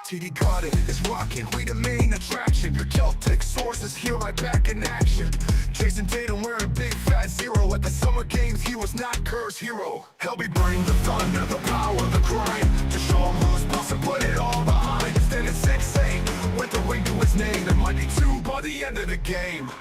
TD got it, it's rocking, we the main attraction. Your Celtic source is here right back in action. Jason Tatum wearing big fat zero. At the summer games, he was not Kerr's hero. Helby bring the thunder, the power, the grind, to show him who's boss and put it all behind. Then it's 6-8, with the ring to his name. There might be two by the end of the game.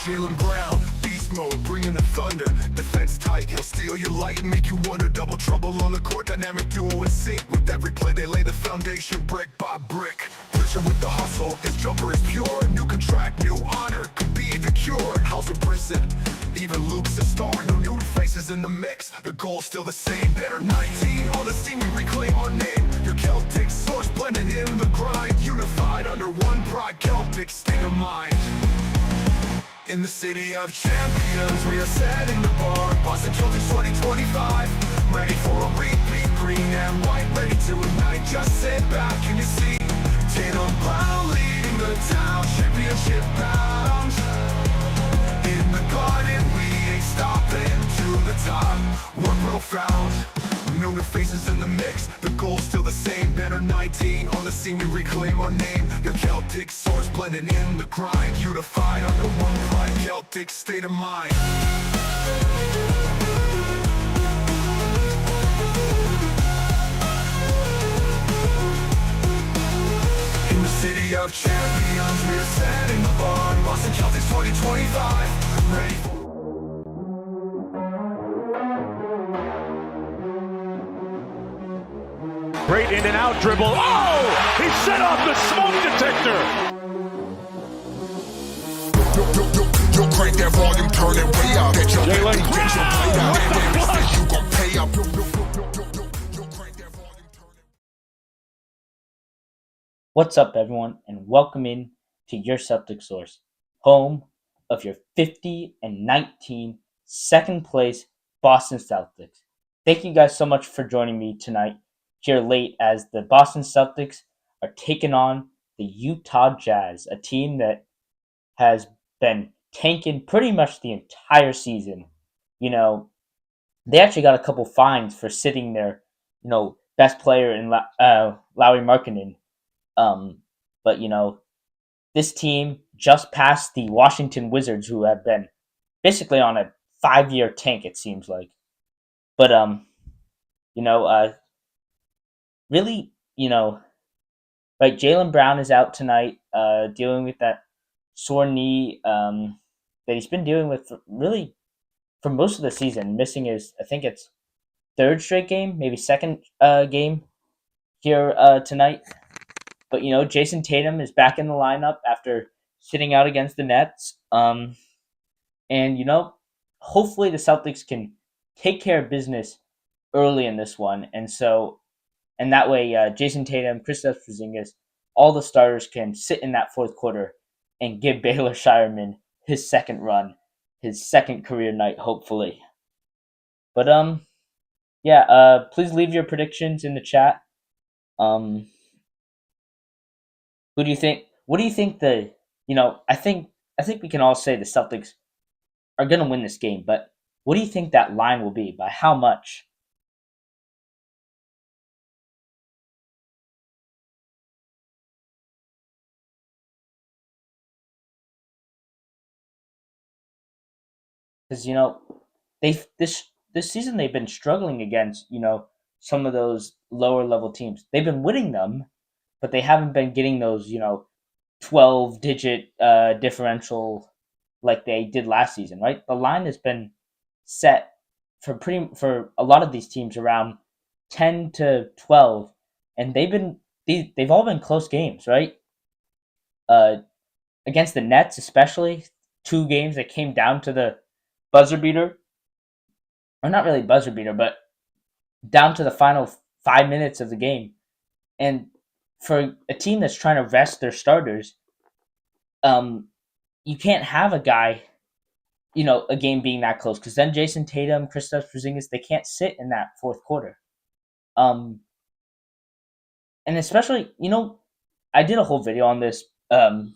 Jaylen Brown, beast mode, bringing the thunder. Defense tight, he'll steal your light and make you wonder. Double trouble on the court, dynamic duo in sync. With every play they lay the foundation brick by brick. Picture with the hustle, his jumper is pure. New contract, new honor, could be the cure. House of Brisson, even Luke's a star. No new faces in the mix, the goal's still the same. Better 19, all the team we reclaim our name. Your Celtic source blended in the grind. Unified under one pride, Celtic state of mind. In the city of champions, we are setting the bar. Boston Celtics 2025, ready for a repeat. Green and white, ready to ignite. Just sit back and you see Tatum Brown leading the town, championship bound. In the garden, we ain't stopping to the top. We're profound, no new faces in the mix. The goal's still the same, better 19. On the scene we reclaim our name. Your Celtic source blending in the grind. Unified under one pride, Celtic state of mind. In the city of champions, we're setting the bar. Boston Celtics 2025, ready for great in and out dribble. Oh! He set off the smoke detector! You'll crank that volume, turn it way up. Get your Jaylen you gon' pay up. You'll crank that volume, turn it. What's up, everyone, and welcome in to your Celtic Source, home of your 50-19 second place Boston Celtics. Thank you guys so much for joining me tonight here late as the Boston Celtics are taking on the Utah Jazz, a team that has been tanking pretty much the entire season. You know, they actually got a couple fines for sitting their, best player in Lauri Markkanen. But this team just passed the Washington Wizards, who have been basically on a 5-year tank, it seems like. But really, right, Jaylen Brown is out tonight, dealing with that sore knee that he's been dealing with for most of the season, missing his, I think it's third straight game, maybe second game here tonight. But, Jason Tatum is back in the lineup after sitting out against the Nets. And, hopefully the Celtics can take care of business early in this one. And that way, Jason Tatum, Kristaps Porzingis, all the starters can sit in that fourth quarter and give Baylor Shireman his second run, his second career night, hopefully. But please leave your predictions in the chat. Who do you think? What do you think I think we can all say the Celtics are going to win this game. But what do you think that line will be? By how much? Because they this season they've been struggling against some of those lower level teams. They've been winning them, but they haven't been getting those 12-digit differential like they did last season. Right, the line has been set for a lot of these teams around 10 to 12, and they've all been close games. Right, against the Nets especially, 2 games that came down to the buzzer beater, or not really buzzer beater, but down to the final 5 minutes of the game. And for a team that's trying to rest their starters, you can't have a guy, a game being that close, because then Jason Tatum, Kristaps Porzingis, they can't sit in that fourth quarter. And especially, I did a whole video on this, I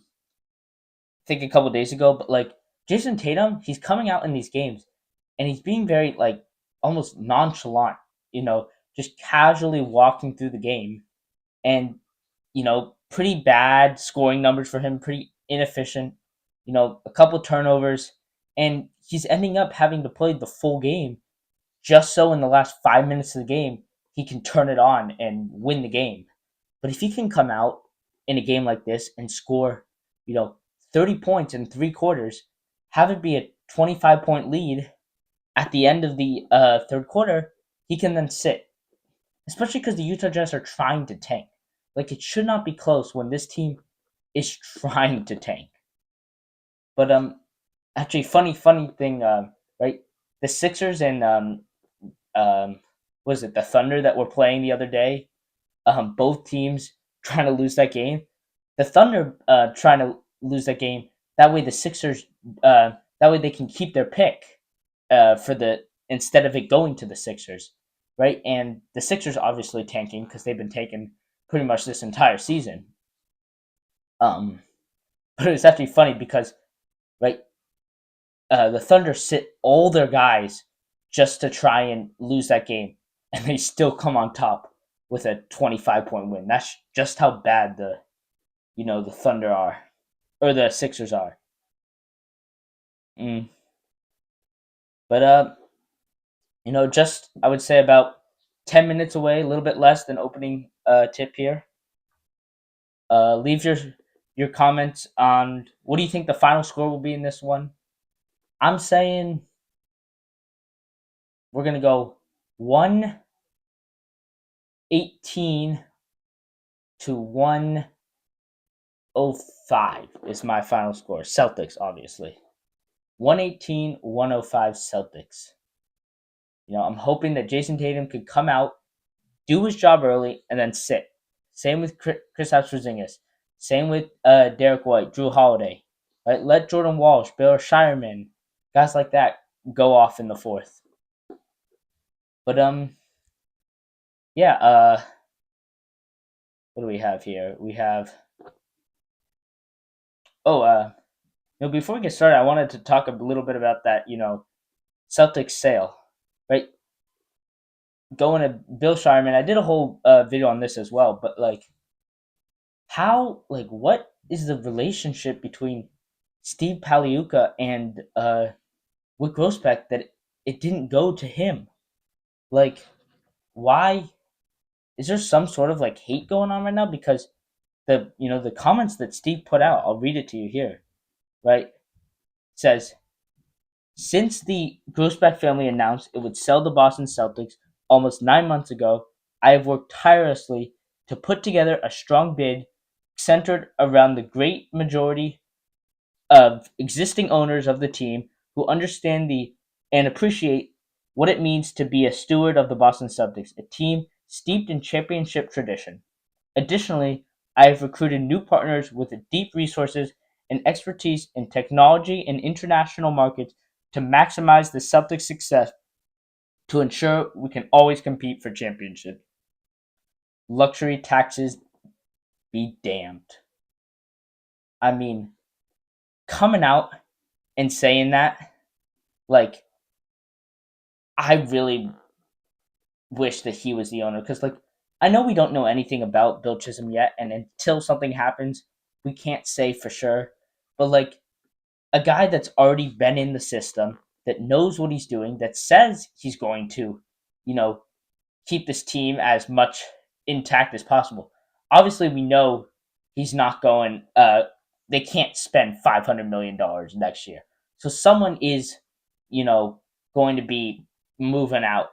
think a couple days ago, but like, Jason Tatum, he's coming out in these games, and he's being very, almost nonchalant, just casually walking through the game. And pretty bad scoring numbers for him, pretty inefficient, a couple turnovers, and he's ending up having to play the full game just so in the last 5 minutes of the game he can turn it on and win the game. But if he can come out in a game like this and score, 30 points in 3 quarters, have it be a 25-point lead at the end of the third quarter, he can then sit. Especially because the Utah Jazz are trying to tank. Like, it should not be close when this team is trying to tank. But actually, funny thing, right? The Sixers and was it the Thunder that were playing the other day? Both teams trying to lose that game. The Thunder trying to lose that game. That way, the Sixers. That way, they can keep their pick for the instead of it going to the Sixers, right? And the Sixers obviously tanking because they've been taking pretty much this entire season. But it's actually funny because, right, the Thunder sit all their guys just to try and lose that game, and they still come on top with a 25-point win. That's just how bad the Thunder are, or the Sixers are. But just I would say about 10 minutes away, a little bit less than opening tip here. Leave your comments on what do you think the final score will be in this one. I'm saying we're gonna go 118 to 105 is my final score. Celtics, obviously. 118-105 Celtics. I'm hoping that Jason Tatum could come out, do his job early, and then sit. Same with Kristaps Porzingis. Same with Derek White, Drew Holiday. Right? Let Jordan Walsh, Bill Shireman, guys like that go off in the fourth. But yeah. What do we have here? We have. Before we get started, I wanted to talk a little bit about that. Celtics sale, right? Going to Bill Shireman. I did a whole video on this as well, but what is the relationship between Steve Paliuka and Wick Grossbeck that it didn't go to him? Why? Is there some sort of hate going on right now? Because the comments that Steve put out, I'll read it to you here, right? It says, since the Grossbeck family announced it would sell the Boston Celtics almost 9 months ago, I have worked tirelessly to put together a strong bid centered around the great majority of existing owners of the team who understand and appreciate what it means to be a steward of the Boston Celtics, a team steeped in championship tradition. Additionally, I have recruited new partners with deep resources and expertise in technology and international markets to maximize the Celtics' success to ensure we can always compete for championship. Luxury taxes be damned. I mean, coming out and saying that, I really wish that he was the owner because, I know we don't know anything about Bill Chisholm yet, and until something happens, we can't say for sure. But a guy that's already been in the system, that knows what he's doing, that says he's going to, keep this team as much intact as possible. Obviously, we know he's not going. They can't spend $500 million next year, so someone is, going to be moving out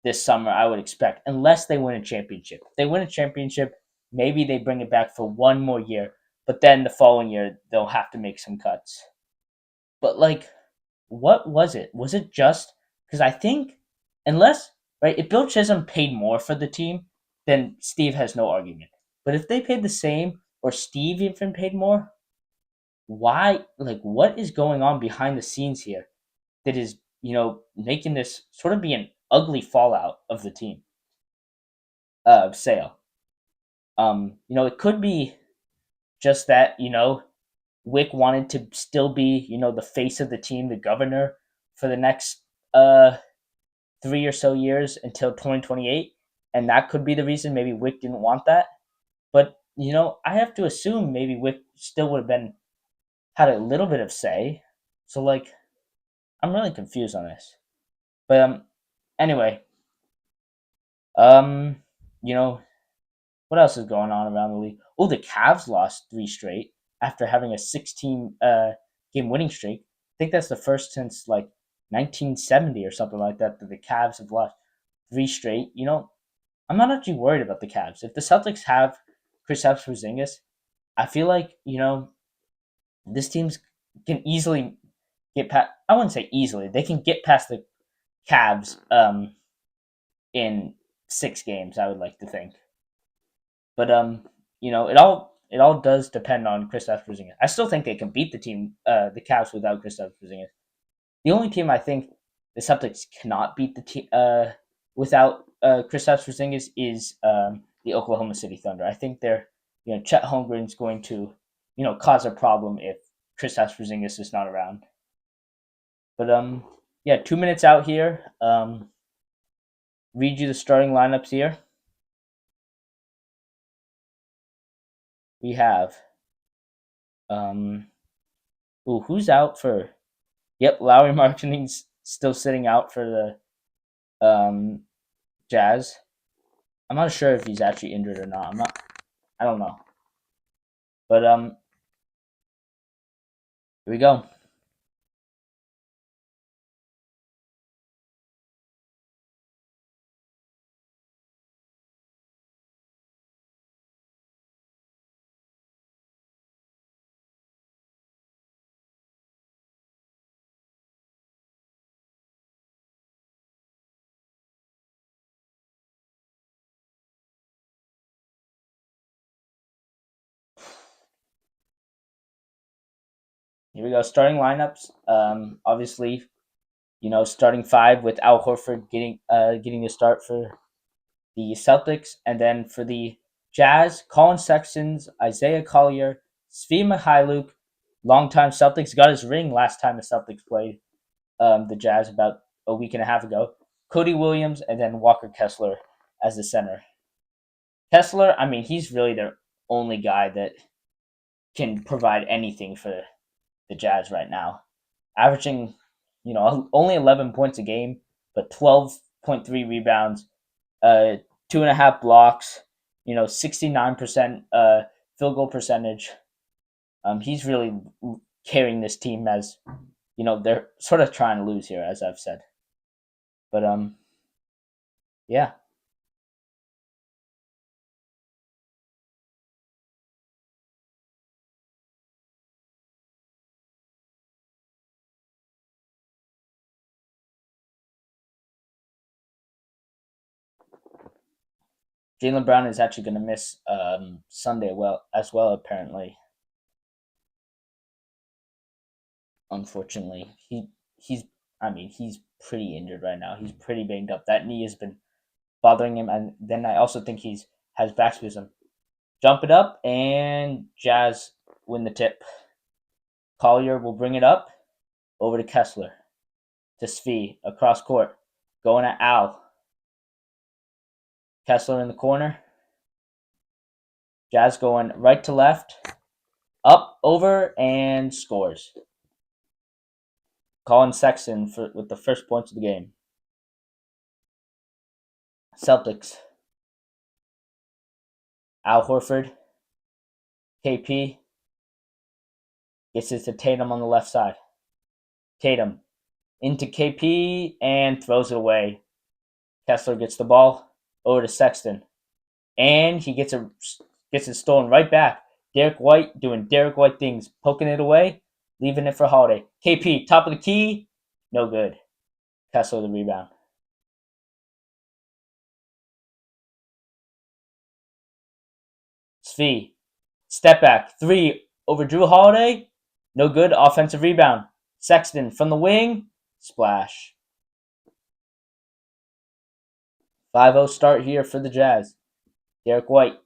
this summer, I would expect, unless they win a championship. If they win a championship, maybe they bring it back for one more year, but then the following year, they'll have to make some cuts. But, what was it? Was it just because I think, if Bill Chisholm paid more for the team, then Steve has no argument. But if they paid the same, or Steve even paid more, why? What is going on behind the scenes here that is, making this sort of be an ugly fallout of the team sale? It could be just that, Wick wanted to still be, the face of the team, the governor for the next 3 or so years until 2028. And that could be the reason maybe Wick didn't want that. But I have to assume maybe Wick still would have been had a little bit of say. So like, I'm really confused on this. But anyway, um, you know, what else is going on around the league? Oh, the Cavs lost three straight after having a 16 game winning streak. I think that's the first since like 1970 or something like that that the Cavs have lost three straight. I'm not actually worried about the Cavs. If the Celtics have Kristaps Porzingis, I feel like this team's can easily get past. I wouldn't say easily. They can get past the Cavs in 6 games. I would like to think. But it all does depend on Kristaps Porzingis. I still think they can beat the Cavs without Kristaps Porzingis. The only team I think the Celtics cannot beat without Kristaps Porzingis is the Oklahoma City Thunder. I think Chet Holmgren's going to cause a problem if Kristaps Porzingis is not around. But yeah, 2 minutes out here. Read you the starting lineups here. We have who's out for? Yep, Lowry Markkanen's still sitting out for the Jazz. I'm not sure if he's actually injured or not. I don't know. But here we go. Here we go. Starting lineups. Obviously, starting five with Al Horford getting the start for the Celtics, and then for the Jazz, Colin Sexton, Isaiah Collier, Svi Mikhailuk, longtime Celtics, got his ring last time the Celtics played the Jazz about a week and a half ago. Cody Williams, and then Walker Kessler as the center. Kessler, I mean, he's really their only guy that can provide anything for the Jazz right now. Averaging, only 11 points a game, but 12.3 rebounds, 2.5 blocks, 69% field goal percentage. He's really carrying this team as, they're sort of trying to lose here, as I've said. But yeah. Jaylen Brown is actually going to miss Sunday as well, apparently. Unfortunately, he's pretty injured right now. He's pretty banged up. That knee has been bothering him, and then I also think has back spasm. Jump it up, and Jazz win the tip. Collier will bring it up over to Kessler, to Svi across court, going at Al. Kessler in the corner. Jazz going right to left, up, over, and scores. Colin Sexton with the first points of the game. Celtics. Al Horford. KP. Gets it to Tatum on the left side. Tatum into KP and throws it away. Kessler gets the ball over to Sexton. And he gets it stolen right back. Derek White doing Derek White things, poking it away, leaving it for Holiday. KP, top of the key, no good. Kessler the rebound. Svi, step back, 3 over Drew Holiday, no good. Offensive rebound. Sexton from the wing, splash. 5-0 start here for the Jazz. Derek White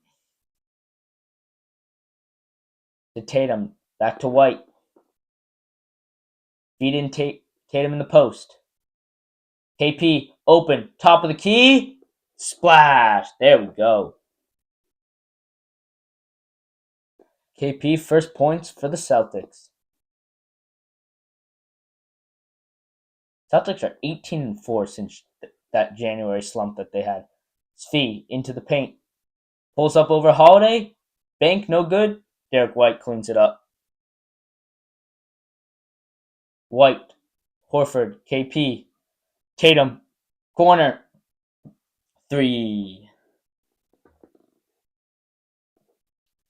to Tatum, back to White. Feed in Tatum in the post. KP open, top of the key, splash. There we go. KP, first points for the Celtics. Celtics are 18-4 since that January slump that they had. Svi into the paint. Pulls up over Holiday. Bank, no good. Derek White cleans it up. White, Horford, KP, Tatum, corner, 3.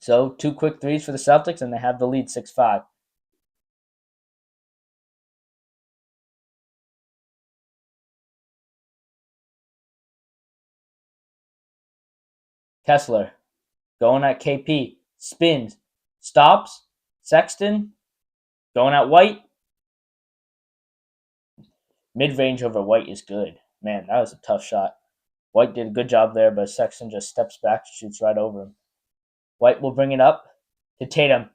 So 2 quick threes for the Celtics, and they have the lead 6-5. Kessler, going at KP, spins, stops, Sexton, going at White. Mid-range over White is good. Man, that was a tough shot. White did a good job there, but Sexton just steps back, shoots right over him. White will bring it up to Tatum.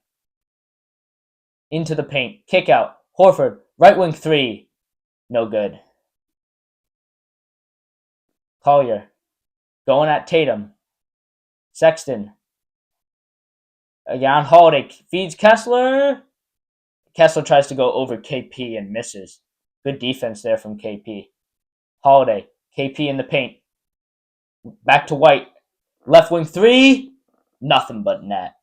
Into the paint. Kick out. Horford. Right wing 3. No good. Collier. Going at Tatum. Sexton. Again, Holiday feeds Kessler. Kessler tries to go over KP and misses. Good defense there from KP. Holiday. KP in the paint. Back to White. Left wing 3. Nothing but net.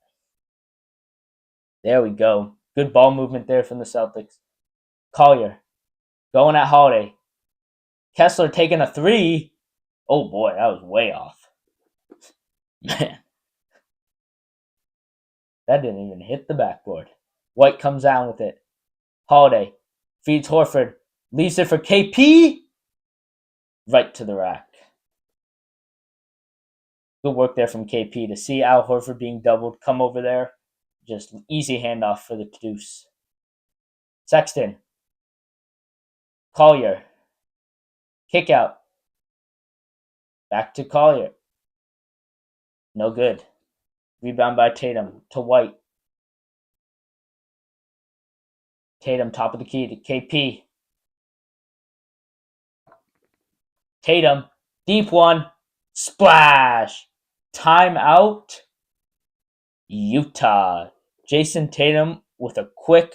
There we go. Good ball movement there from the Celtics. Collier. Going at Holiday. Kessler taking a 3. Oh boy, that was way off. Man. That didn't even hit the backboard. White comes down with it. Holiday feeds Horford. Leaves it for KP. Right to the rack. Good work there from KP to see Al Horford being doubled. Come over there. Just easy handoff for the deuce. Sexton. Collier. Kick out. Back to Collier. No good. Rebound by Tatum to White. Tatum, top of the key to KP. Tatum, deep one. Splash. Timeout. Utah. Jason Tatum with a quick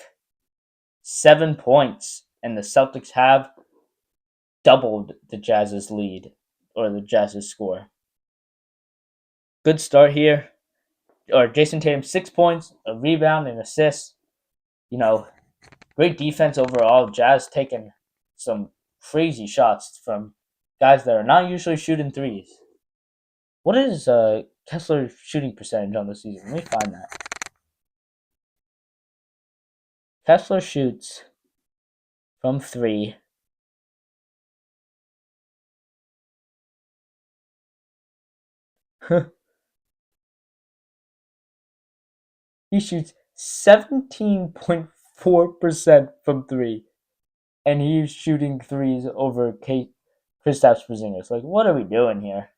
7 points. And the Celtics have doubled the Jazz's lead. Or the Jazz's score. Good start here. Or Jason Tatum, 6 points, a rebound, and assist. You know, great defense overall. Jazz taking some crazy shots from guys that are not usually shooting threes. What is Kessler's shooting percentage on the season? Let me find that. Kessler shoots from 3. He shoots 17.4% from 3. And he's shooting threes over Kristaps Porzingis. Like, what are we doing here?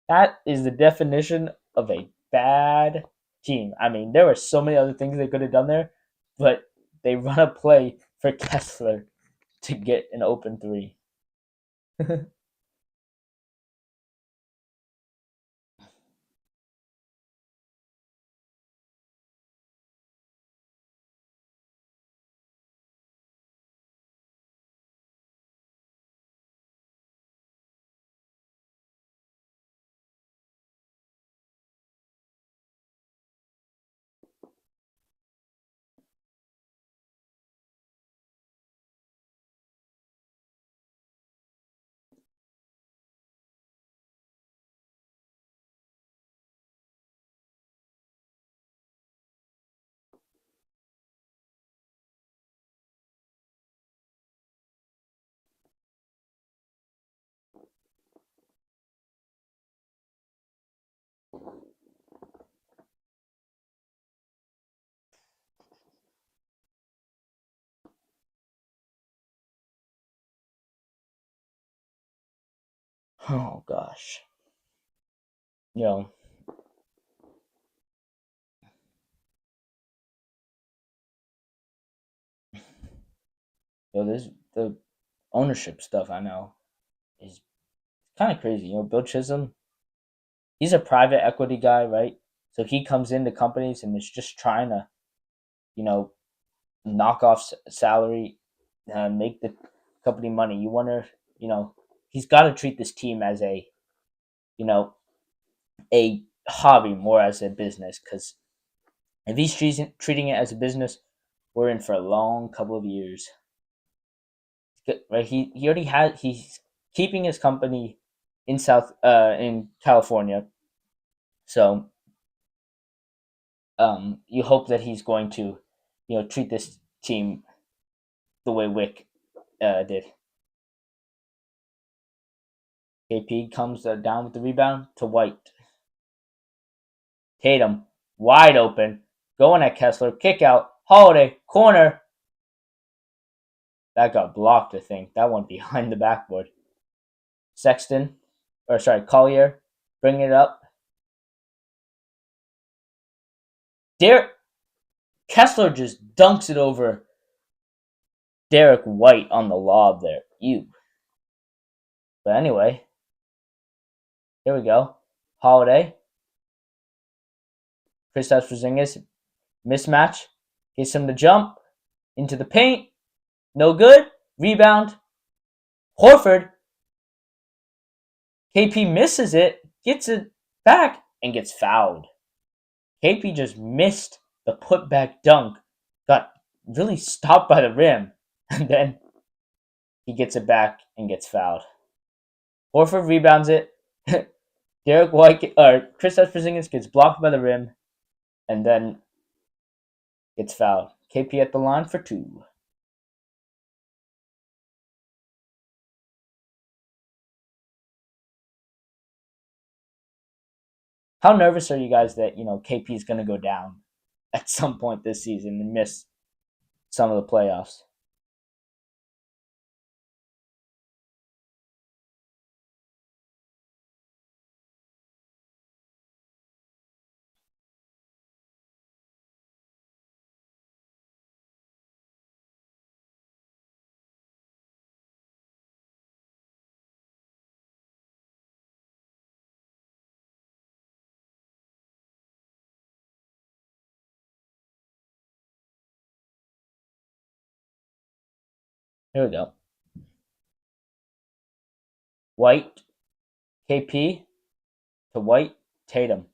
That is the definition of a bad team. I mean, there were so many other things they could have done there, but they run a play for Kessler to get an open 3. Oh, gosh. You know, this the ownership stuff I know is kind of crazy. Bill Chisholm, he's a private equity guy, right? So he comes into companies and is just trying to, you know, knock off salary and make the company money. You wonder, he's got to treat this team as you know, a hobby more as a business. Because if he's treating it as a business, we're in for a long couple of years. Right? He already had. He's keeping his company in California. So you hope that he's going to, treat this team the way Wick did. KP comes down with the rebound to White. Tatum, wide open, going at Kessler, kick out, Holiday, corner. That got blocked, I think. That went behind the backboard. Collier, bring it up. Kessler just dunks it over Derek White on the lob there. Ew. But anyway, here we go. Holiday. Kristaps Porzingis, mismatch. Gets him to jump into the paint. No good. Rebound. Horford. KP misses it, gets it back, and gets fouled. KP just missed the putback dunk. Got really stopped by the rim. And then he gets it back and gets fouled. Horford rebounds it. Kristaps Porzingis gets blocked by the rim and then gets fouled. KP at the line for 2. How nervous are you guys that, KP is going to go down at some point this season and miss some of the playoffs? Here we go. White, KP to White, Tatum.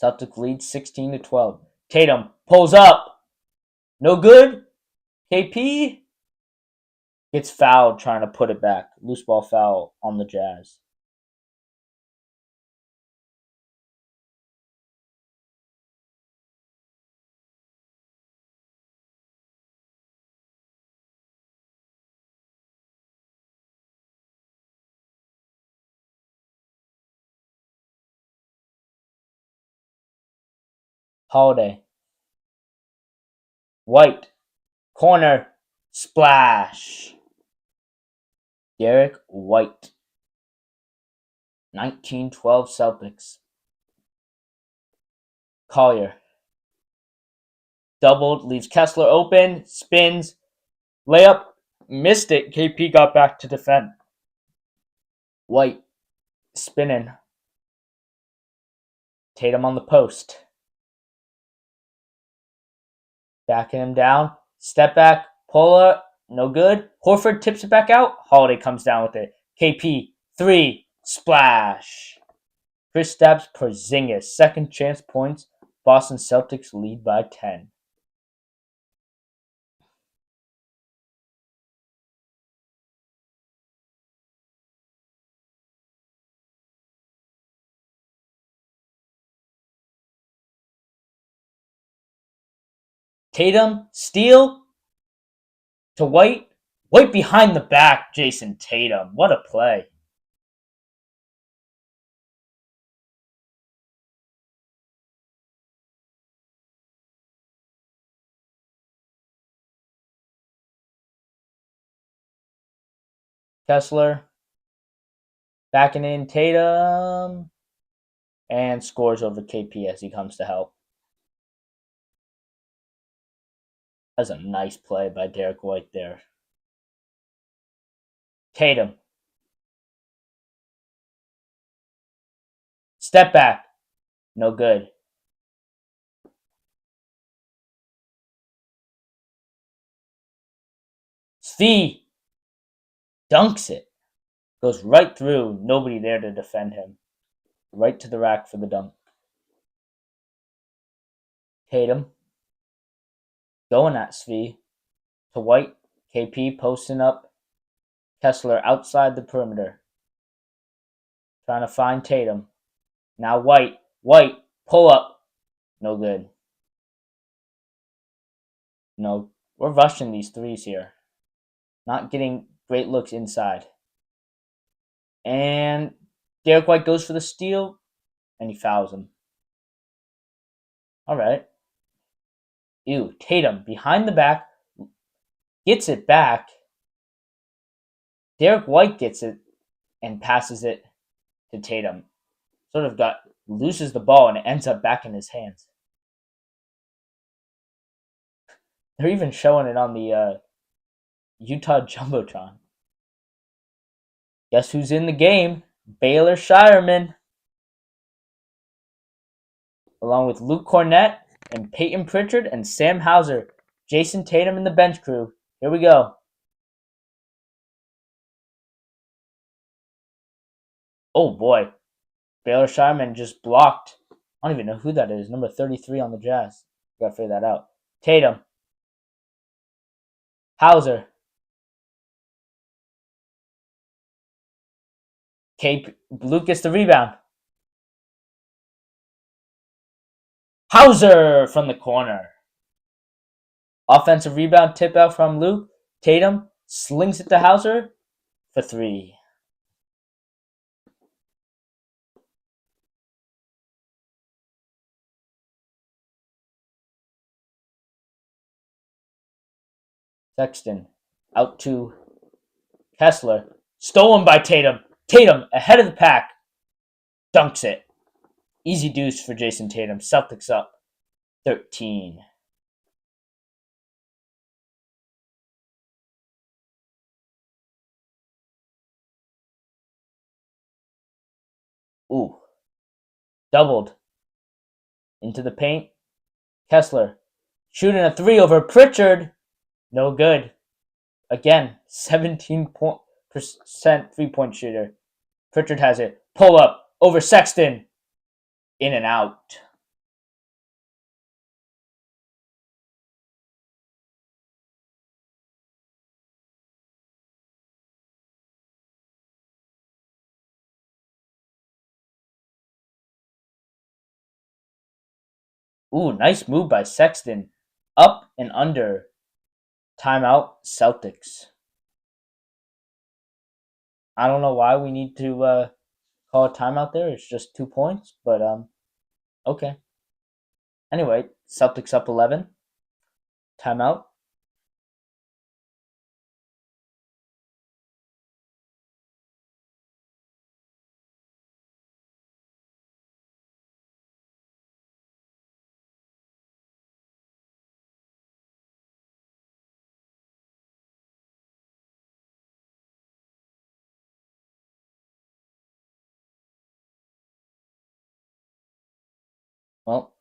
Celtics lead 16-12. Tatum pulls up. No good. KP gets fouled trying to put it back. Loose ball foul on the Jazz. Holiday. White. Corner. Splash. Derek White. 1912 Celtics. Collier. Doubled. Leaves Kessler open. Spins. Layup. Missed it. KP got back to defend. White. Spinning. Tatum on the post. Backing him down. Step back. Puller. No good. Horford tips it back out. Holiday comes down with it. KP. 3. Splash. Kristaps Porzingis. Second chance points. Boston Celtics lead by 10. Tatum, steal to White. White behind the back, Jason Tatum. What a play. Kessler backing in Tatum and scores over KP as he comes to help. That's a nice play by Derek White there. Tatum. Step back. No good. Svi dunks it. Goes right through. Nobody there to defend him. Right to the rack for the dunk. Tatum. Going at Svi. To White. KP posting up. Kessler outside the perimeter. Trying to find Tatum. Now White. White. Pull up. No good. No. We're rushing these threes here. Not getting great looks inside. And Derek White goes for the steal. And he fouls him. All right. Ew. Tatum behind the back. Gets it back. Derek White gets it and passes it to Tatum. Sort of loses the ball and it ends up back in his hands. They're even showing it on the Utah Jumbotron. Guess who's in the game? Baylor Shireman. Along with Luke Cornett and Peyton Pritchard and Sam Hauser. Jason Tatum and the bench crew. Here we go. Oh boy. Baylor Shireman just blocked. I don't even know who that is. Number 33 on the Jazz. Gotta figure that out. Tatum. Hauser. Luke gets the rebound. Hauser from the corner. Offensive rebound tip out from Luke. Tatum slings it to Hauser for three. Sexton out to Kessler. Stolen by Tatum. Tatum ahead of the pack. Dunks it. Easy deuce for Jason Tatum. Celtics up 13. Ooh. Doubled. Into the paint. Kessler shooting a three over Pritchard. No good. Again, 17% 3-point shooter. Pritchard has it. Pull up over Sexton. In and out. Ooh, nice move by Sexton. Up and under. Timeout, Celtics. I don't know why we need to call a timeout there. It's just 2 points, but okay. Anyway, Celtics up 11. Timeout. Well,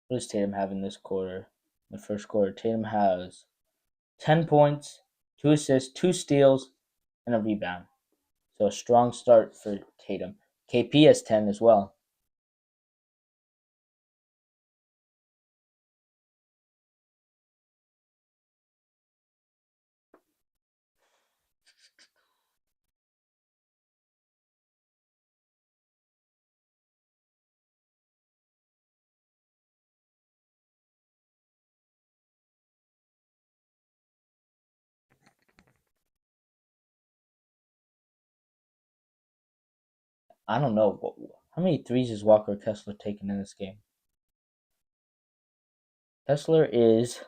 what does Tatum have in this quarter? In the first quarter, Tatum has 10 points, 2 assists, 2 steals, and a rebound. So a strong start for Tatum. KP has 10 as well. I don't know. How many threes is Walker Kessler taking in this game? Kessler is...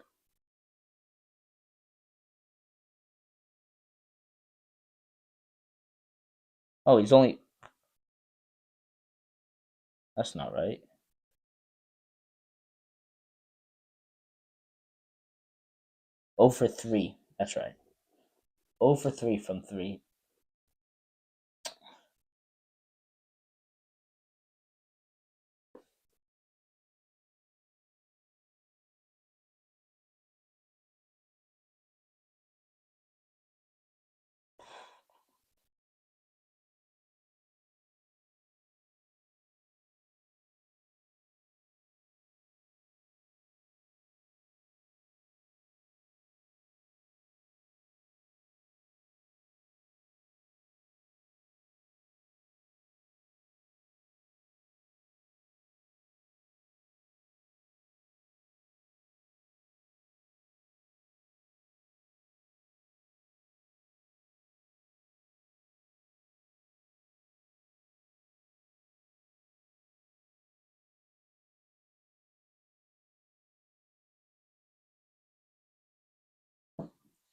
Oh, he's only... That's not right. Oh for 3. That's right. 0 for 3 from 3.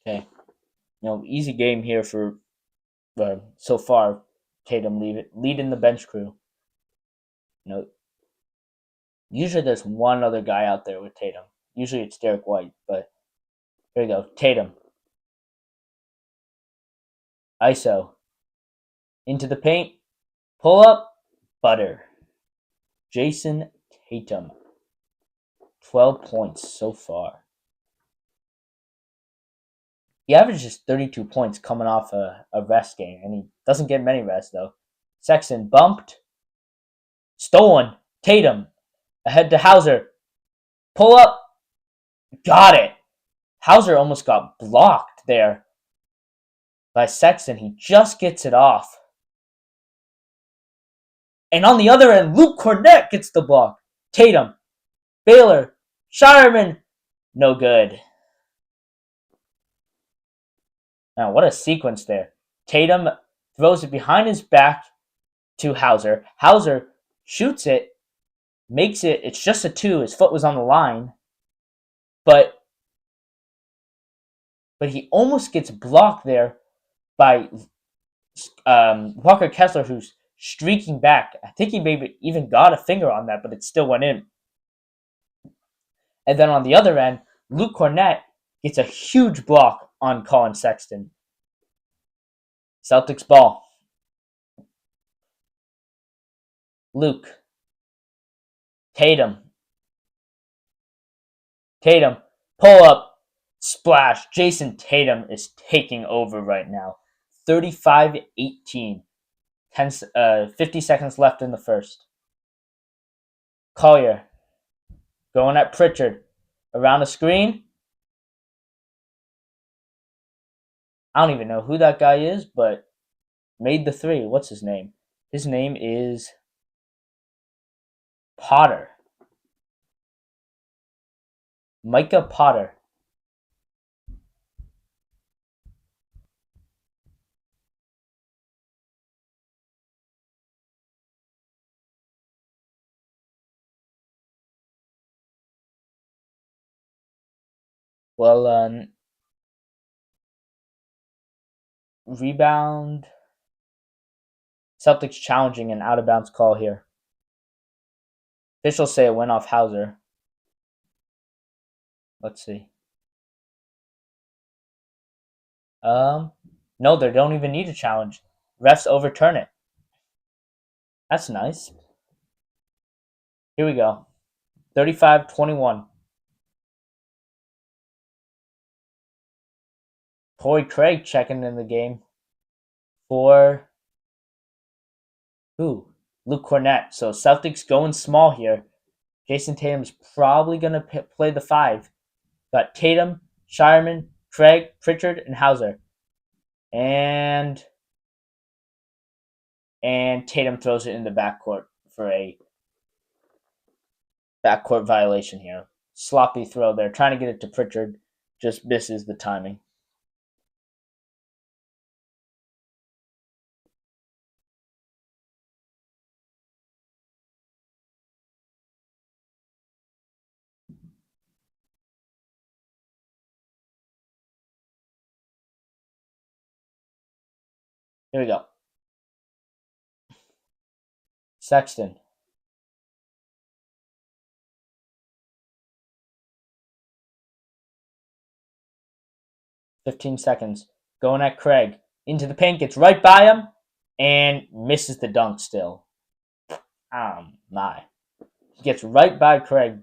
Okay. Easy game here for so far. Tatum leading the bench crew. Usually there's one other guy out there with Tatum. Usually it's Derek White, but here we go. Tatum. ISO. Into the paint. Pull up. Butter. Jason Tatum. 12 points so far. He averages 32 points coming off a rest game, and he doesn't get many rests, though. Sexton bumped. Stolen. Tatum. Ahead to Hauser. Pull up. Got it. Hauser almost got blocked there by Sexton. He just gets it off. And on the other end, Luke Cornett gets the block. Tatum. Baylor. Shireman. No good. Now, what a sequence there. Tatum throws it behind his back to Hauser. Hauser shoots it, makes it. It's just a 2. His foot was on the line. But he almost gets blocked there by Walker Kessler, who's streaking back. I think he maybe even got a finger on that, but it still went in. And then on the other end, Luke Cornett gets a huge block on Colin Sexton. Celtics ball. Luke. Tatum. Pull up. Splash. Jason Tatum is taking over right now. 35-18. 50 seconds left in the first. Collier. Going at Pritchard. Around the screen. I don't even know who that guy is, but made the 3. What's his name? His name is Potter. Micah Potter. Well, rebound. Celtics challenging an out of bounds call here. Officials say it went off Hauser. Let's see. No, they don't even need a challenge. Refs overturn it. That's nice. Here we go. 35-21. Torrey Craig checking in the game for who? Luke Cornett. So Celtics going small here. Jason Tatum's probably going to play the 5. Got Tatum, Shireman, Craig, Pritchard, and Hauser. And Tatum throws it in the backcourt for a backcourt violation here. Sloppy throw there. Trying to get it to Pritchard. Just misses the timing. Here we go. Sexton. "15 seconds. Going at Craig. Into the paint, gets right by him, and misses the dunk still. My. He gets right by Craig,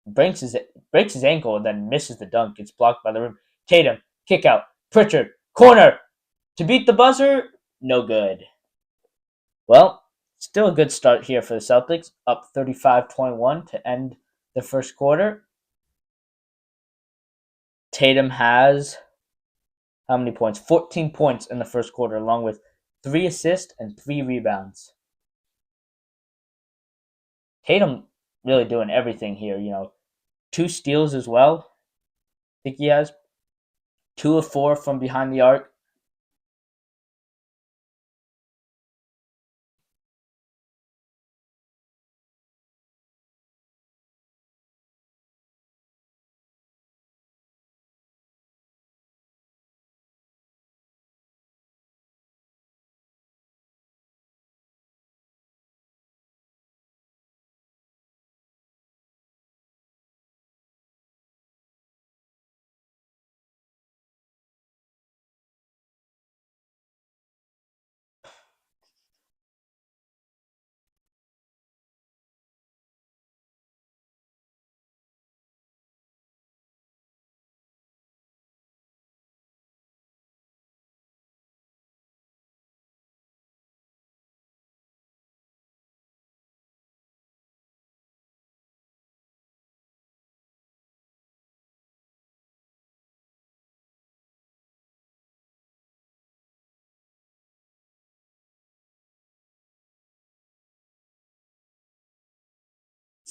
breaks his ankle, and then misses the dunk. Gets blocked by the rim. Tatum, kick out. Pritchard, corner. To beat the buzzer, no good. Well, still a good start here for the Celtics. Up 35-21 to end the first quarter. Tatum has how many points? 14 points in the first quarter, along with 3 assists and 3 rebounds. Tatum really doing everything here. 2 steals as well. I think he has 2 of 4 from behind the arc.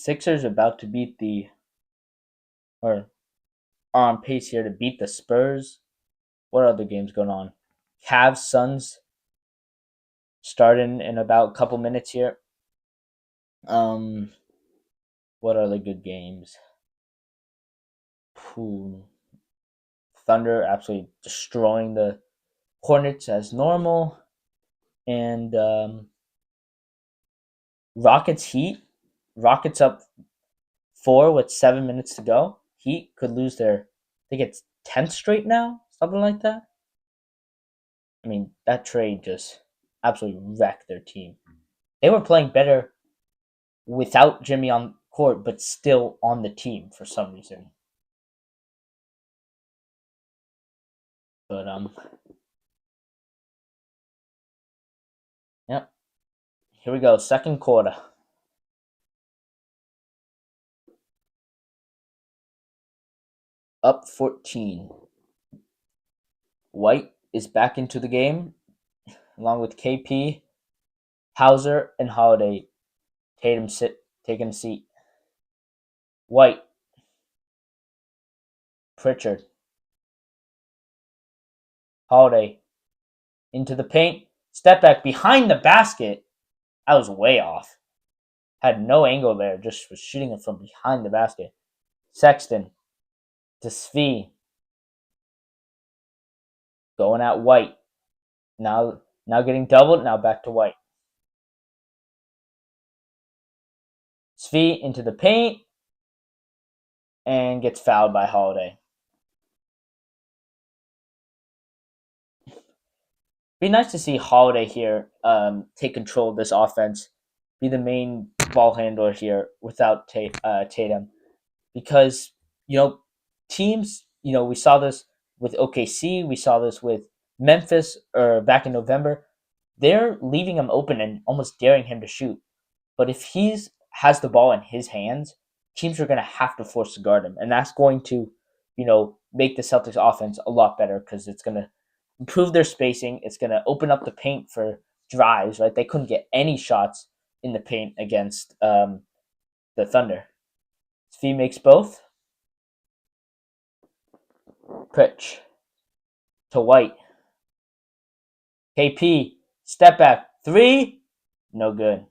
Sixers about to beat or are on pace here to beat the Spurs. What other games going on? Cavs, Suns starting in about a couple minutes here. Um, what are the good games? Ooh. Thunder absolutely destroying the Hornets as normal, and Rockets Heat. Rockets up 4 with 7 minutes to go. Heat could lose their, I think it's 10th straight now, something like that. I mean, that trade just absolutely wrecked their team. They were playing better without Jimmy on court, but still on the team for some reason. But yep. Here we go, second quarter. Up 14. White is back into the game, along with KP, Hauser, and Holiday. Tatum taking a seat. White, Pritchard, Holiday, into the paint, step back behind the basket. I was way off. Had no angle there, just was shooting it from behind the basket. Sexton to Svi. Going at White. Now getting doubled, now back to White. Svi into the paint and gets fouled by Holiday. Be nice to see Holiday here take control of this offense, be the main ball handler here without Tatum, because teams, we saw this with OKC, we saw this with Memphis or back in November. They're leaving him open and almost daring him to shoot. But if he's has the ball in his hands, teams are going to have to force to guard him, and that's going to, make the Celtics offense a lot better because it's going to improve their spacing. It's going to open up the paint for drives. Right, they couldn't get any shots in the paint against the Thunder. Svi makes both. Pritch to White. KP step back 3, no good.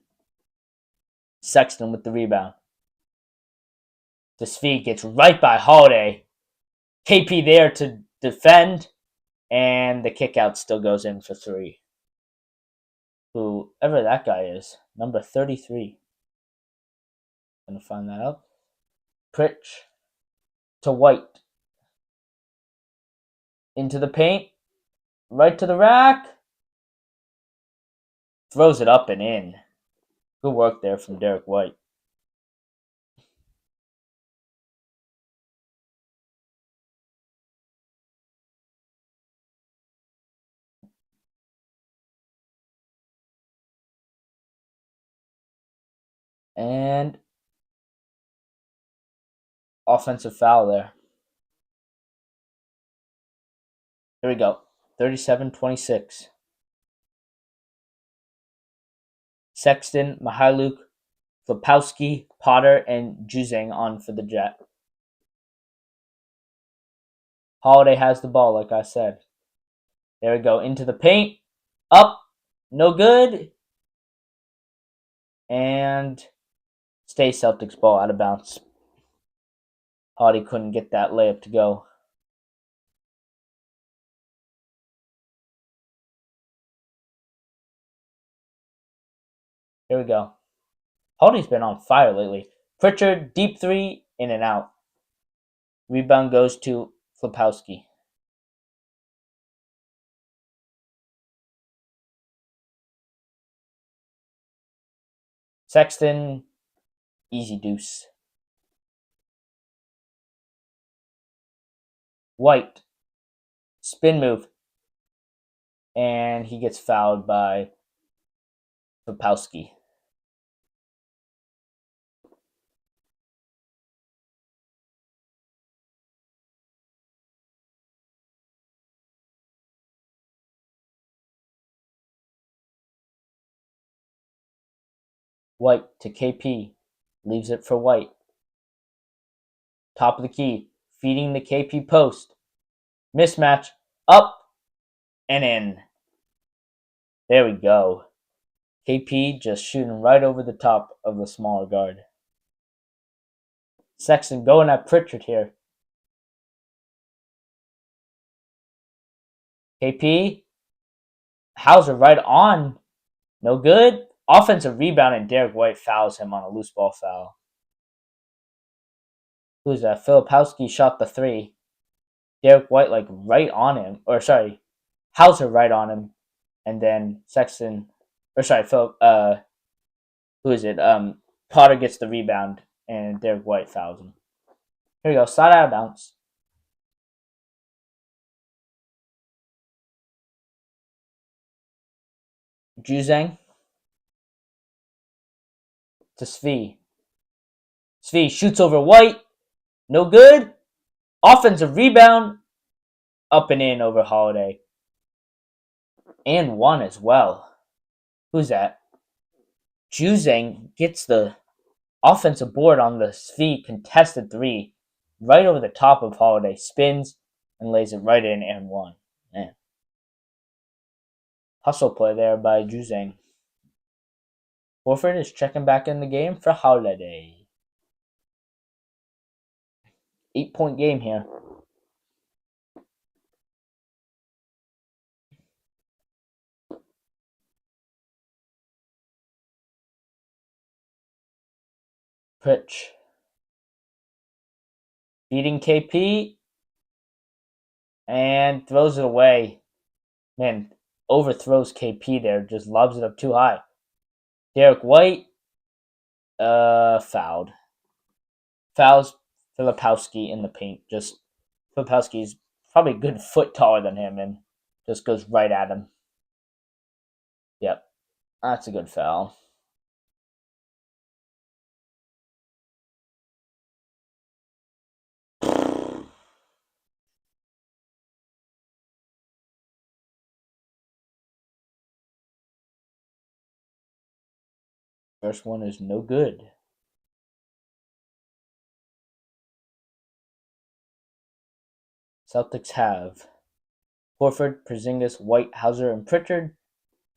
Sexton with the rebound. The Svi gets right by Holiday. KP there to defend, and the kick out still goes in for 3. Whoever that guy is, number 33. Gonna find that out. Pritch to White. Into the paint. Right to the rack. Throws it up and in. Good work there from Derek White. And offensive foul there. Here we go. 37-26. Sexton, Mihailuk, Flapowski, Potter, and Juzang on for the Jet. Holiday has the ball, like I said. There we go. Into the paint. Up. No good. And stay Celtics ball out of bounds. Holiday couldn't get that layup to go. Here we go. Holiday's been on fire lately. Pritchard, deep 3, in and out. Rebound goes to Flapowski. Sexton, easy deuce. White, spin move. And he gets fouled by Flapowski. White to KP. Leaves it for White. Top of the key. Feeding the KP post. Mismatch. Up and in. There we go. KP just shooting right over the top of the smaller guard. Sexton going at Pritchard here. KP. Hauser right on. No good. Offensive rebound, and Derek White fouls him on a loose ball foul. Who's that? Filipowski shot the three. Derek White like right on him. Or sorry, Hauser right on him. And then Sexton, or sorry, who is it? Potter gets the rebound, and Derek White fouls him. Here we go. Slide out of bounds. Juzang to Svi. Svi shoots over White. No good. Offensive rebound. Up and in over Holiday. And one as well. Who's that? Juzang gets the offensive board on the Svi contested three. Right over the top of Holiday. Spins and lays it right in and one. Man. Hustle play there by Juzang. Horford is checking back in the game for Holiday. 8-point game here. Pritch. Beating KP. And throws it away. Man, overthrows KP there. Just lobs it up too high. Derek White. Fouled. Fouls Filipowski in the paint. Just Filipowski's probably a good foot taller than him and just goes right at him. Yep. That's a good foul. First one is no good. Celtics have Horford, Porzingis, White, Hauser, and Pritchard.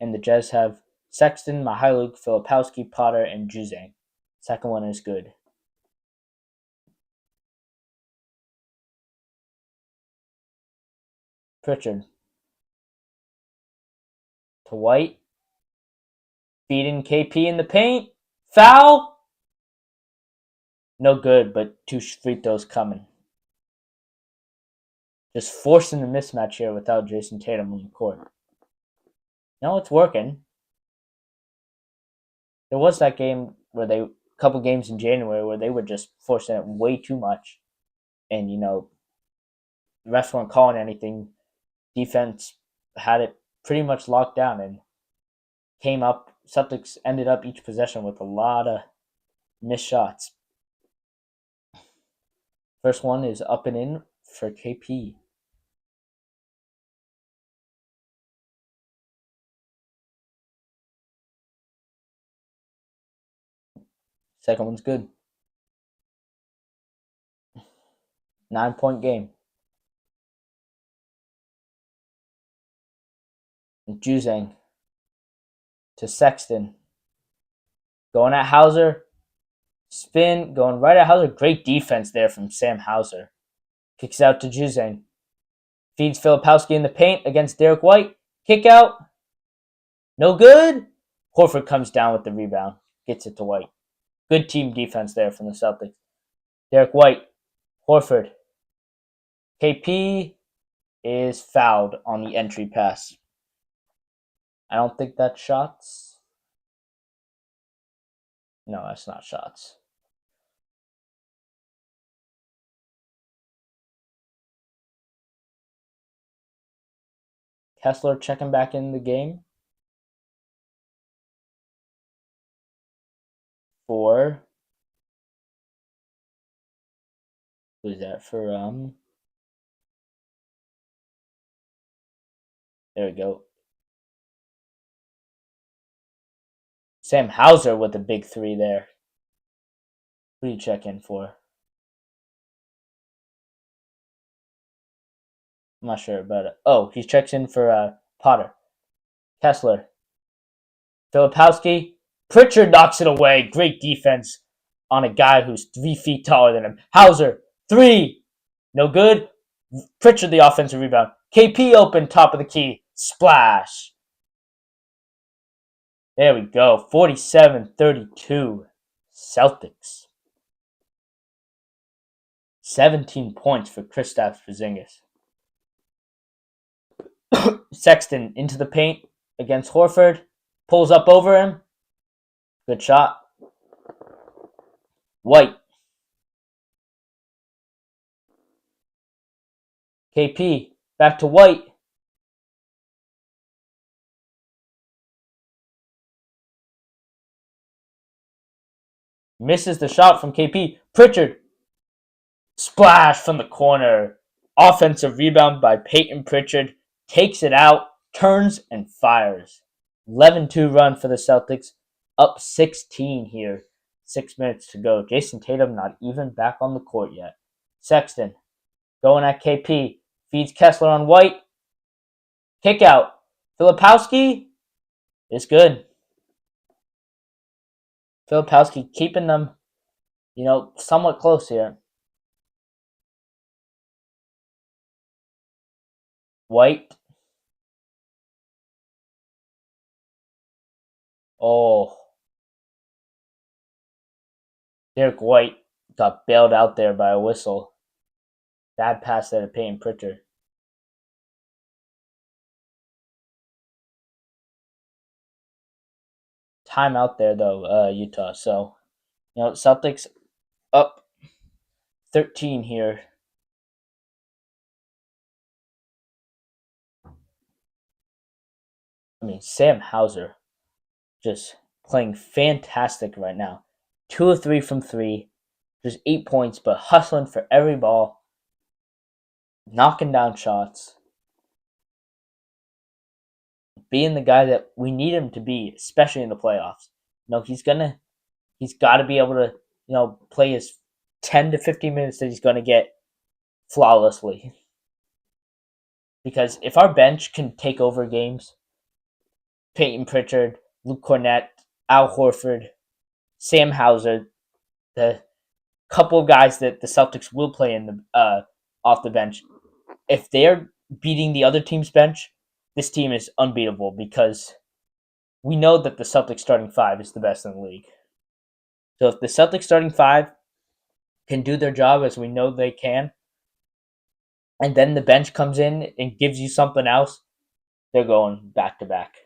And the Jazz have Sexton, Mihailuk, Filipowski, Potter, and Juzang. Second one is good. Pritchard to White. Feeding KP in the paint. Foul. No good, but two free throws coming. Just forcing the mismatch here without Jason Tatum on the court. No, it's working. There was that game where a couple games in January where they were just forcing it way too much. And, the refs weren't calling anything. Defense had it pretty much locked down and came up. Celtics ended up each possession with a lot of missed shots. First one is up and in for KP. Second one's good. 9-point game. And Juzang to Sexton. Going at Hauser. Spin. Going right at Hauser. Great defense there from Sam Hauser. Kicks out to Juzang. Feeds Filipowski in the paint against Derek White. Kick out. No good. Horford comes down with the rebound. Gets it to White. Good team defense there from the Celtics. Derek White. Horford. KP is fouled on the entry pass. I don't think that's shots. No, that's not shots. Kessler checking back in the game for who's that for there we go. Sam Hauser with a big three there. Who do you check in for? I'm not sure, but he checks in for Potter. Kessler. Filipowski. Pritchard knocks it away. Great defense on a guy who's 3 feet taller than him. Hauser. 3. No good. Pritchard the offensive rebound. KP open, top of the key. Splash. There we go. 47-32. Celtics. 17 points for Kristaps Porzingis. Sexton into the paint against Horford. Pulls up over him. Good shot. White. KP. Back to White. Misses the shot from KP. Pritchard. Splash from the corner. Offensive rebound by Peyton Pritchard. Takes it out. Turns and fires. 11-2 run for the Celtics. Up 16 here. 6 minutes to go. Jason Tatum not even back on the court yet. Sexton going at KP. Feeds Kessler on White. Kick out. Filipowski is good. Filipowski keeping them, somewhat close here. White. Oh. Derek White got bailed out there by a whistle. Bad pass there to Peyton Pritchard. Time out there, though, Utah. So, Celtics up 13 here. Sam Hauser just playing fantastic right now. 2 of 3 from 3. Just 8 points, but hustling for every ball. Knocking down shots. Being the guy that we need him to be, especially in the playoffs. He's got to be able to, play his 10 to 15 minutes that he's going to get flawlessly. Because if our bench can take over games, Peyton Pritchard, Luke Cornett, Al Horford, Sam Hauser, the couple of guys that the Celtics will play in the off the bench, if they're beating the other team's bench, this team is unbeatable because we know that the Celtics starting 5 is the best in the league. So if the Celtics starting 5 can do their job as we know they can, and then the bench comes in and gives you something else, they're going back to back.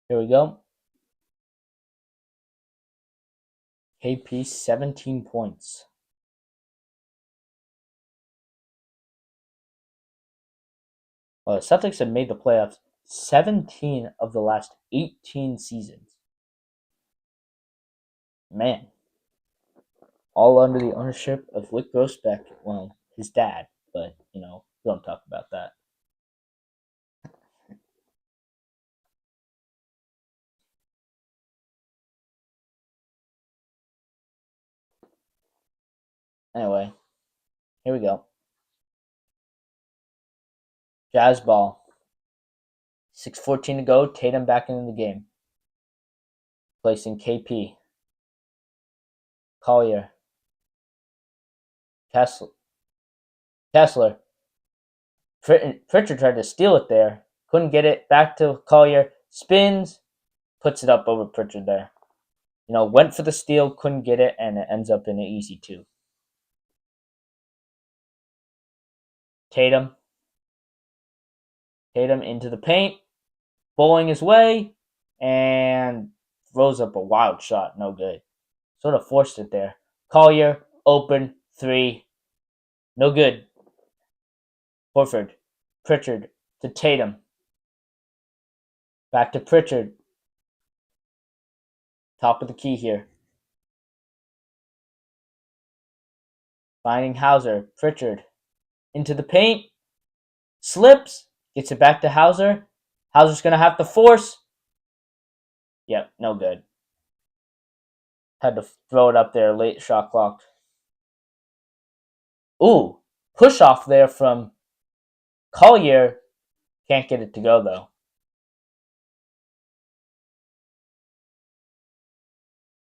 Here we go. KP 17 points. Well, the Celtics have made the playoffs 17 of the last 18 seasons. Man. All under the ownership of Wyc Grousbeck. Well, his dad, but, we don't talk about that. Anyway, here we go. Jazz ball. 6:14 to go. Tatum back into the game. Placing KP. Collier. Kessler. Pritchard tried to steal it there. Couldn't get it. Back to Collier. Spins. Puts it up over Pritchard there. Went for the steal. Couldn't get it. And it ends up in an easy 2. Tatum. Tatum into the paint. Bowling his way. And throws up a wild shot. No good. Sort of forced it there. Collier. Open. 3. No good. Horford. Pritchard to Tatum. Back to Pritchard. Top of the key here. Finding Hauser. Pritchard. Into the paint. Slips. Gets it back to Hauser. Hauser's going to have to force. Yep, no good. Had to throw it up there. Late shot clock. Ooh. Push off there from Collier. Can't get it to go, though.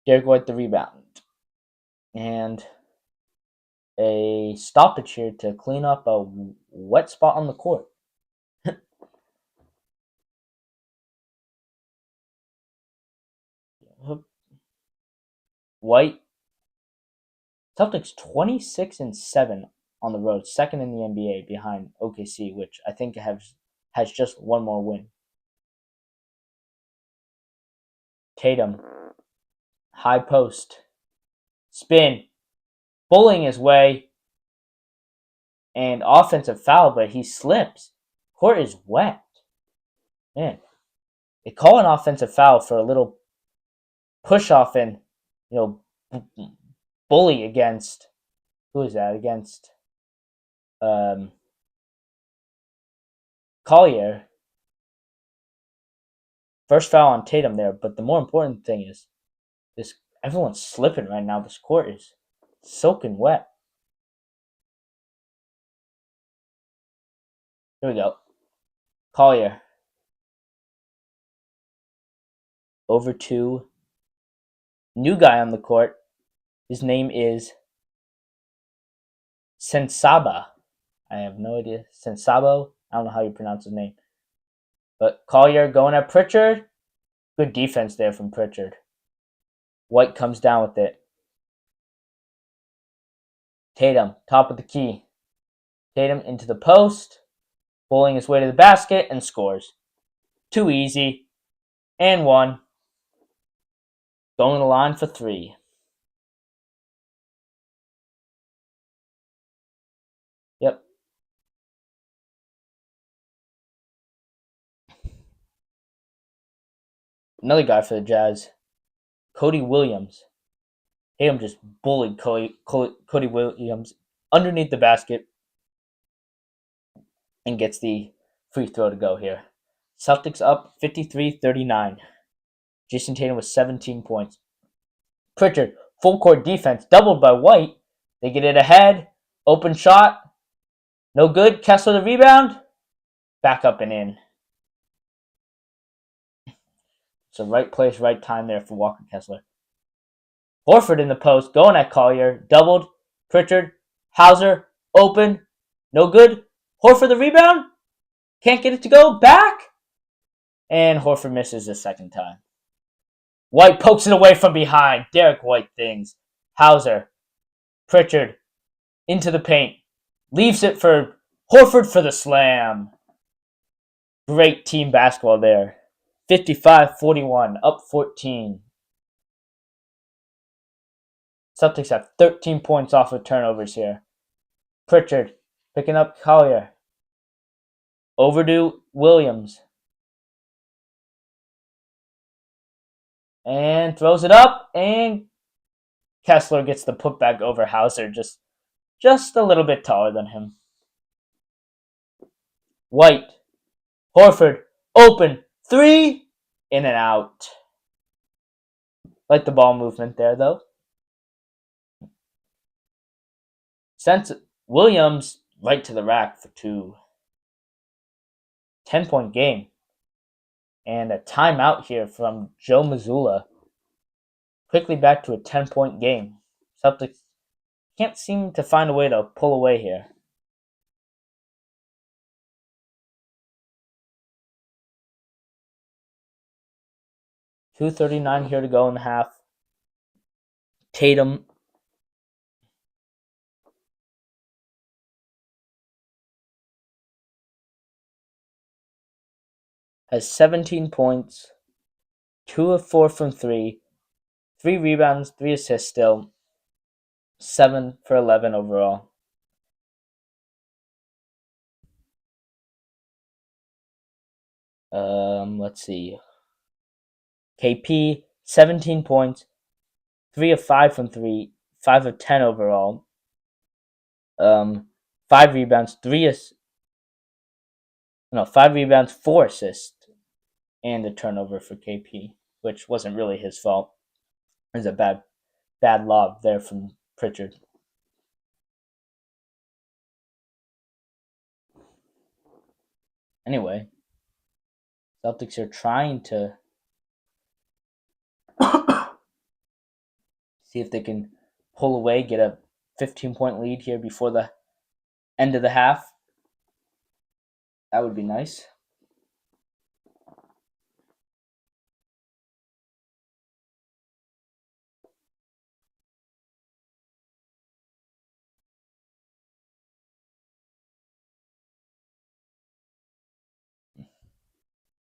Derek White the rebound. And a stoppage here to clean up a wet spot on the court. White. Celtics 26-7 on the road, second in the NBA behind OKC, which I think has just one more win. Tatum. High post. Spin. Bowling his way. And offensive foul, but he slips. Court is wet. Man. They call an offensive foul for a little push off and, bully against, who is that? Against Collier. First foul on Tatum there, but the more important thing is everyone's slipping right now. This court is soaking wet. Here we go. Collier. Over to new guy on the court. His name is Sensaba. I have no idea. Sensabo. I don't know how you pronounce his name. But Collier going at Pritchard. Good defense there from Pritchard. White comes down with it. Tatum, top of the key. Tatum into the post. Bowling his way to the basket and scores. Too easy. And 1. Going to the line for 3. Yep. Another guy for the Jazz. Cody Williams. Tatum just bullied Cody Williams underneath the basket and gets the free throw to go here. Celtics up 53-39. Jason Tatum with 17 points. Pritchard, full court defense, doubled by White. They get it ahead. Open shot. No good. Kessler the rebound. Back up and in. So right place, right time there for Walker Kessler. Horford in the post, going at Collier. Doubled. Pritchard. Hauser. Open. No good. Horford the rebound. Can't get it to go. Back. And Horford misses the second time. White pokes it away from behind. Derek White things. Hauser. Pritchard. Into the paint. Leaves it for Horford for the slam. Great team basketball there. 55-41, up 14. Celtics have 13 points off of turnovers here. Pritchard picking up Collier. Overdue Williams. And throws it up, and Kessler gets the putback over Hauser, just a little bit taller than him. White. Horford. Open. 3. In and out. Like the ball movement there, though. Since Williams right to the rack for 2. 10-point game. And a timeout here from Joe Mazzulla. Quickly back to a 10-point game. Celtics can't seem to find a way to pull away here. 2:39 here to go in the half. Tatum has 17 points, 2 of 4 from 3, 3 rebounds, 3 assists still, 7 for 11 overall. Let's see. KP, 17 points, 3 of 5 from 3, 5 of 10 overall. 5 rebounds, 5 rebounds, 4 assists, and a turnover for KP, which wasn't really his fault. It was a bad lob there from Pritchard. Anyway, Celtics are trying to see if they can pull away, get a 15-point lead here before the end of the half. That would be nice.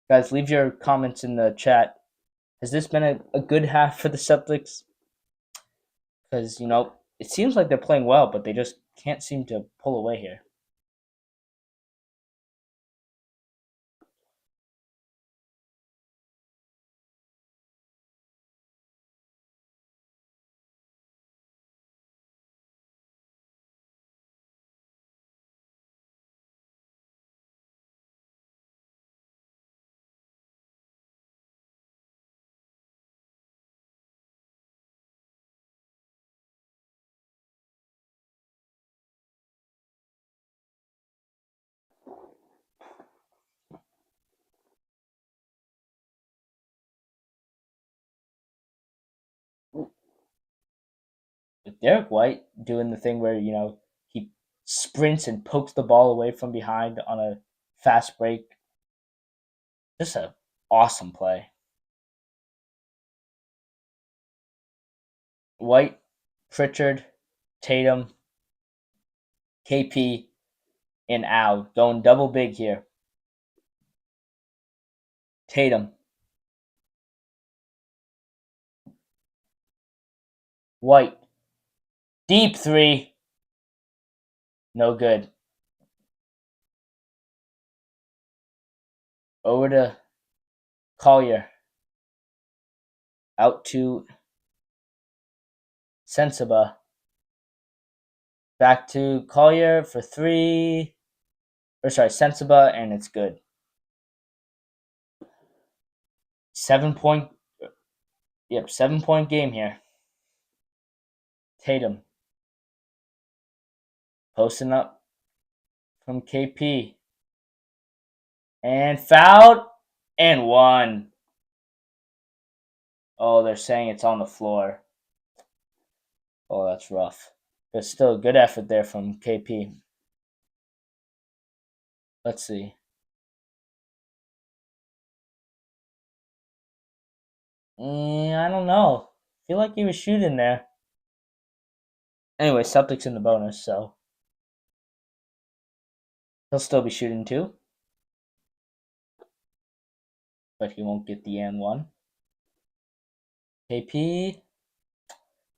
Guys, leave your comments in the chat. Has this been a good half for the Celtics? Because, it seems like they're playing well, but they just can't seem to pull away here. With Derek White doing the thing where, he sprints and pokes the ball away from behind on a fast break. Just an awesome play. White, Pritchard, Tatum, KP, and Al going double big here. Tatum. White. Deep three. No good. Over to Collier. Out to Sensabaugh. Back to Collier for 3. Sensabaugh, and it's good. 7-point game here. Tatum. Posting up from KP. And fouled. And one. Oh, they're saying it's on the floor. Oh, that's rough. But still, good effort there from KP. Let's see. I don't know. I feel like he was shooting there. Anyway, Celtics in the bonus, so he'll still be shooting too. But he won't get the and one. KP.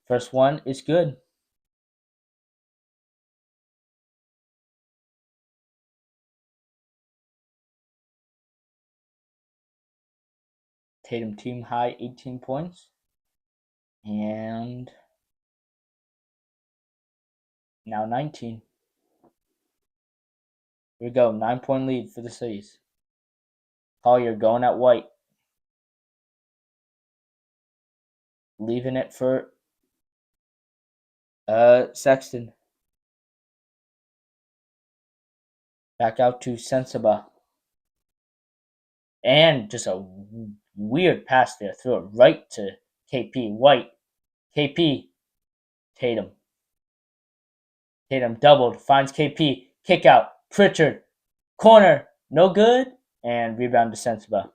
First one is good. Tatum team high 18 points. And now 19. Here we go. 9-point lead for the C's. Collier going at White. Leaving it for Sexton. Back out to Sensabaugh. And just a weird pass there. Threw it right to KP. White. KP. Tatum. Tatum doubled. Finds KP. Kick out. Pritchard. Corner. No good. And rebound to Sensabaugh.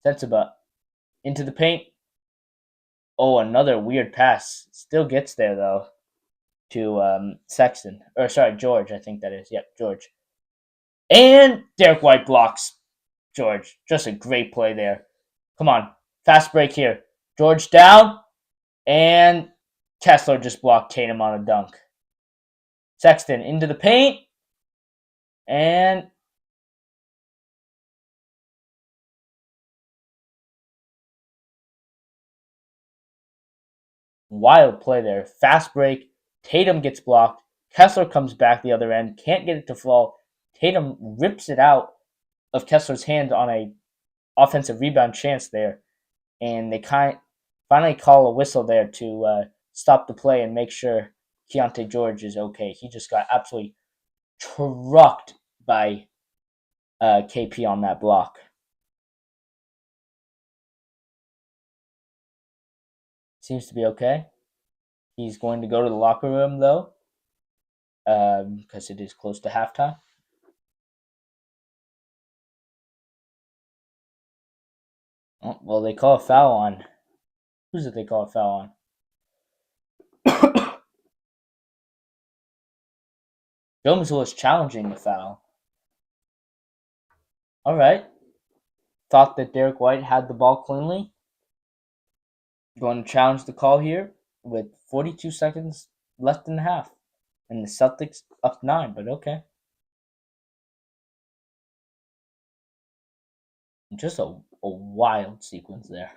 Sensiba into the paint. Oh, another weird pass. Still gets there though to Sexton. Or sorry, George, I think that is. Yep, George. And Derek White blocks George. Just a great play there. Come on. Fast break here. George down. And Kessler just blocked Tatum on a dunk. Sexton into the paint. And wild play there. Fast break. Tatum gets blocked. Kessler comes back the other end. Can't get it to fall. Tatum rips it out of Kessler's hand on a offensive rebound chance there. And they finally call a whistle there to stop the play and make sure Keontae George is okay. He just got absolutely trucked by KP on that block. Seems to be okay. He's going to go to the locker room, though, because it is close to halftime. Oh, well, they call a foul on. Who's it they call a foul on? Jones was challenging the foul. All right. Thought that Derek White had the ball cleanly. Going to challenge the call here with 42 seconds left in the half. And the Celtics up 9, but okay. Just a wild sequence there.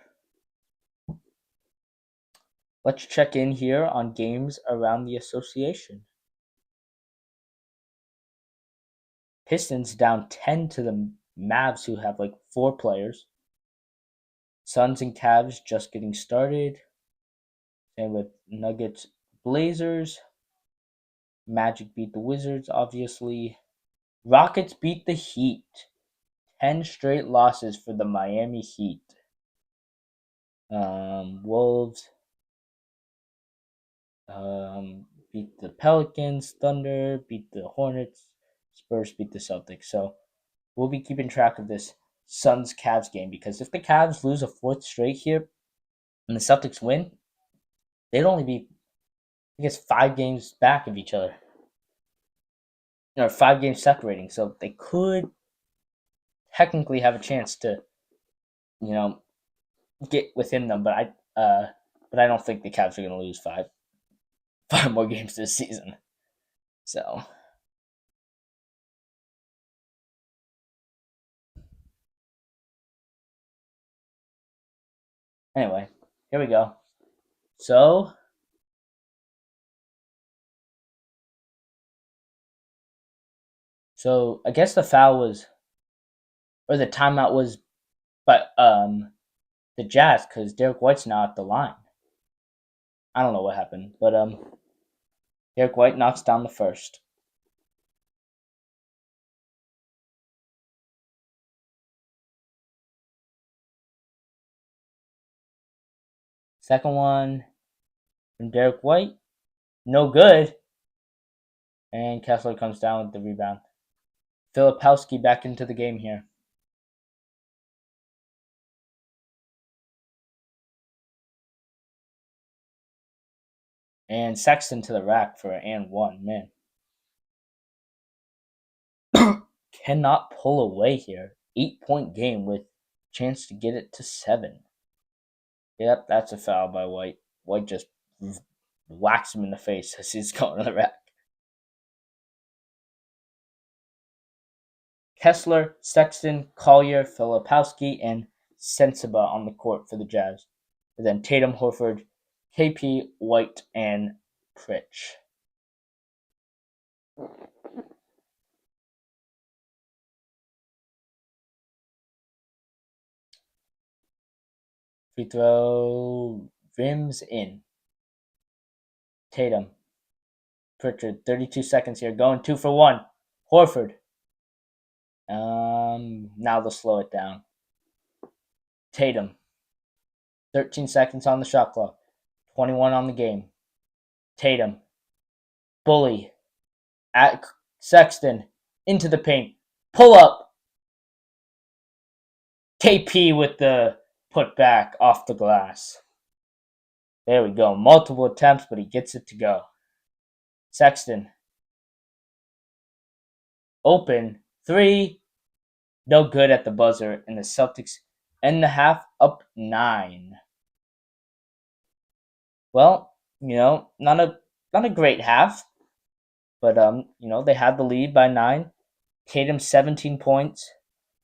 Let's check in here on games around the association. Pistons down 10 to the Mavs, who have like 4 players. Suns and Cavs just getting started. And with Nuggets, Blazers. Magic beat the Wizards, obviously. Rockets beat the Heat. 10 straight losses for the Miami Heat. Wolves beat the Pelicans. Thunder beat the Hornets. Spurs beat the Celtics. So we'll be keeping track of this Suns-Cavs game, because if the Cavs lose a 4th straight here and the Celtics win, they'd only be, I guess, 5 games back of each other. Or 5 games separating. So they could technically have a chance to, get within them. But I don't think the Cavs are going to lose 5 more games this season. So anyway, here we go. So I guess the foul was, or the timeout was, but the Jazz, because Derek White's now at the line. I don't know what happened, but Derek White knocks down the first. Second one from Derek White, no good. And Kessler comes down with the rebound. Filipowski back into the game here. And Sexton to the rack for an and one, man. Cannot pull away here. 8-point game with chance to get it to 7. Yep, that's a foul by White. White just whacks him in the face as he's going to the rack. Kessler, Sexton, Collier, Filipowski, and Sensiba on the court for the Jazz. And then Tatum, Horford, KP, White, and Pritch. Free throw rims in. Tatum. Pritchard, 32 seconds here, going 2 for 1. Horford. Now they'll slow it down. Tatum. 13 seconds on the shot clock. 21 on the game. Tatum. Bully. At Sexton. Into the paint. Pull up. KP with the putback off the glass. There we go. Multiple attempts, but he gets it to go. Sexton. Open. Three. No good at the buzzer. And the Celtics end the half up 9. Well, not a great half. But they had the lead by 9. Tatum 17 points,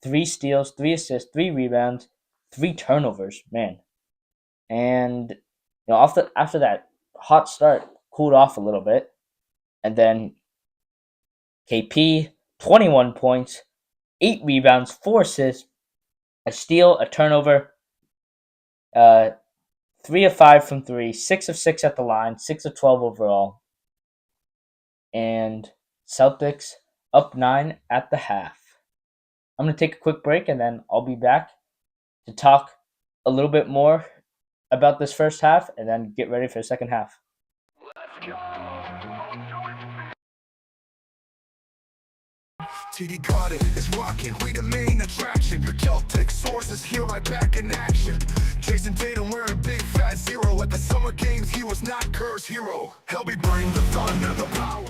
3 steals, 3 assists, 3 rebounds, 3 turnovers, man. And after that hot start, cooled off a little bit. And then KP 21 points, 8 rebounds, 4 assists, a steal, a turnover, 3 of 5 from 3, 6 of 6 at the line, 6 of 12 overall. And Celtics up 9 at the half. I'm going to take a quick break and then I'll be back to talk a little bit more about this first half and then get ready for the second half. TD got it, it's rocking, we the main attraction. Your Celtic sources here right back in action. Jason Tatum wearing a big fat 0 at the summer games, he was not Kerr's hero. Help me bring the thunder, the power.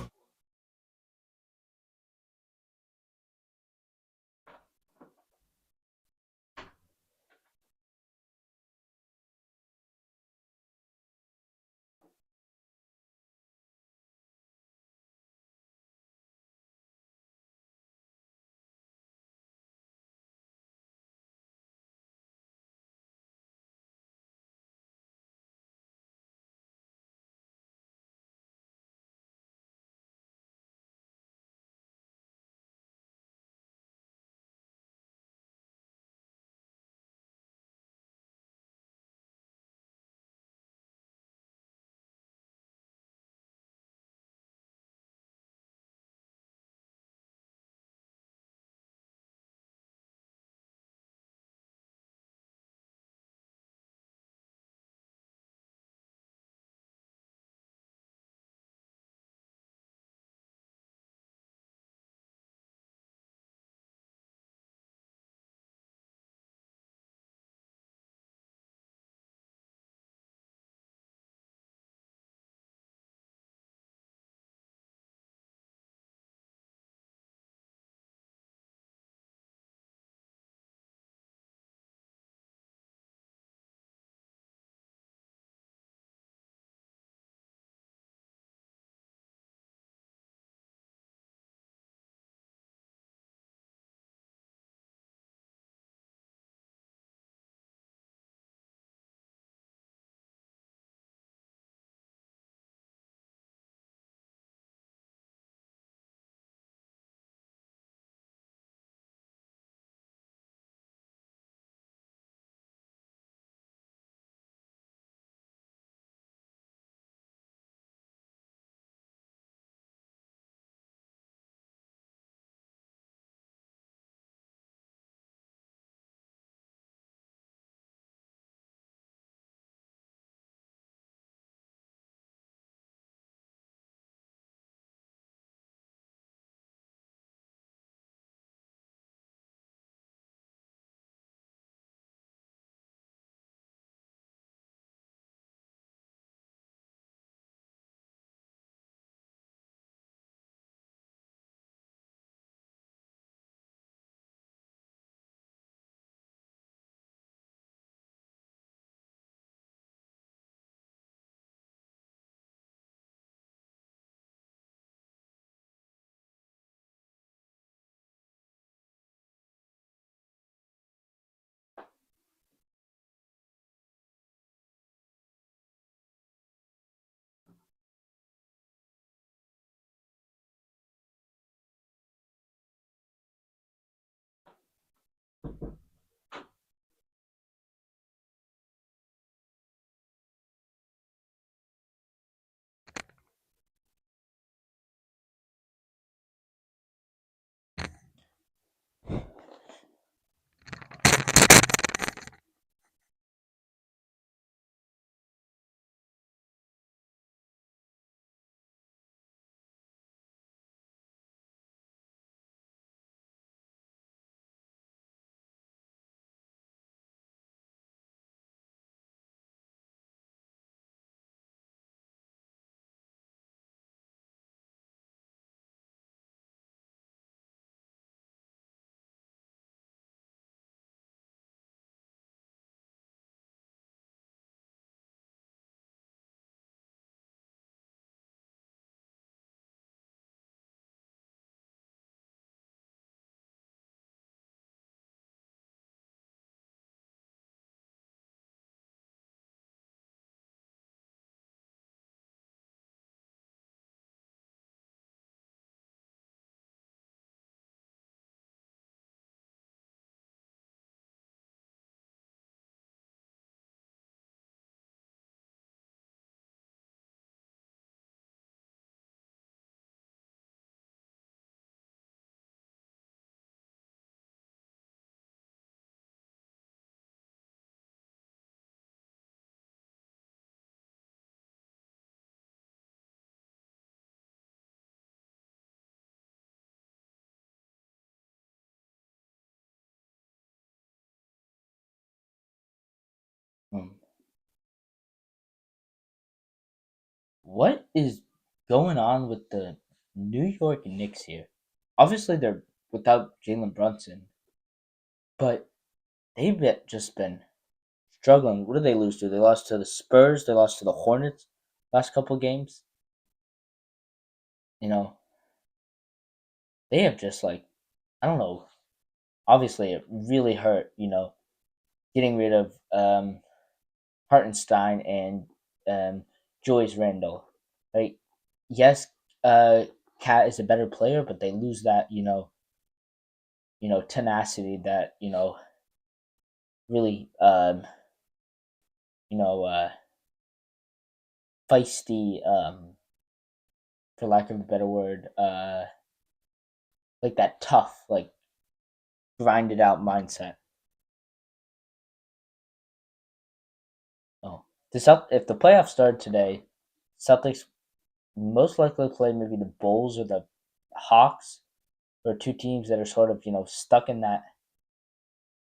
what is going on with the New York Knicks here? Obviously, they're without Jalen Brunson, but just been struggling. What did they lose to? They lost to the Spurs. They lost to the Hornets last couple games. You know, they have just like, I don't know. Obviously, it really hurt. Getting rid of Hartenstein and Joyce Randle. Like, yes, Cat is a better player, but they lose that tenacity that really you know feisty, for lack of a better word, like that tough, like grinded out mindset. Oh, if the playoffs started today, Celtics most likely play maybe the Bulls or the Hawks, or two teams that are sort of stuck in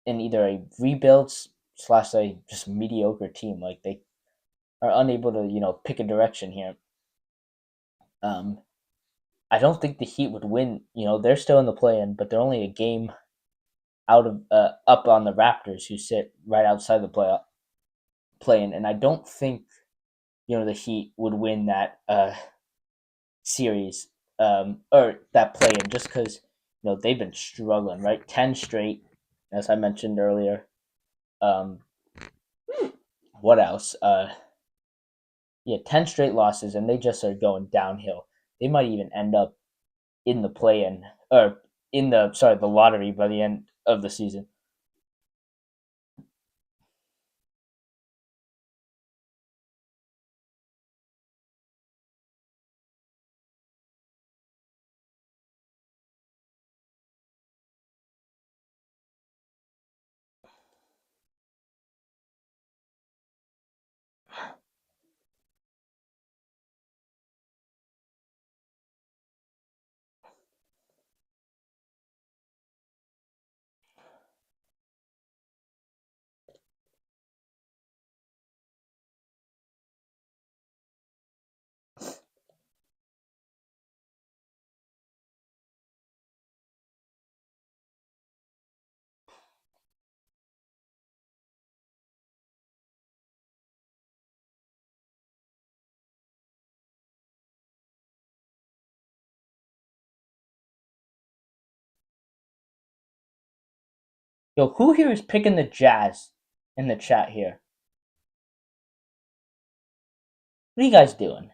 either a rebuild slash a just mediocre team. Like they are unable to pick a direction here. Um, I don't think the Heat would win. They're still in the play-in, but they're only a game out of up on the Raptors, who sit right outside the play-in, and I don't think the Heat would win that series, or that play-in, just because they've been struggling, right? 10 straight, as I mentioned earlier. Um, what else? Yeah, 10 straight losses, and they just are going downhill. They might even end up in the play-in, or in the lottery by the end of the season. Yo, who here is picking the Jazz in the chat here? What are you guys doing?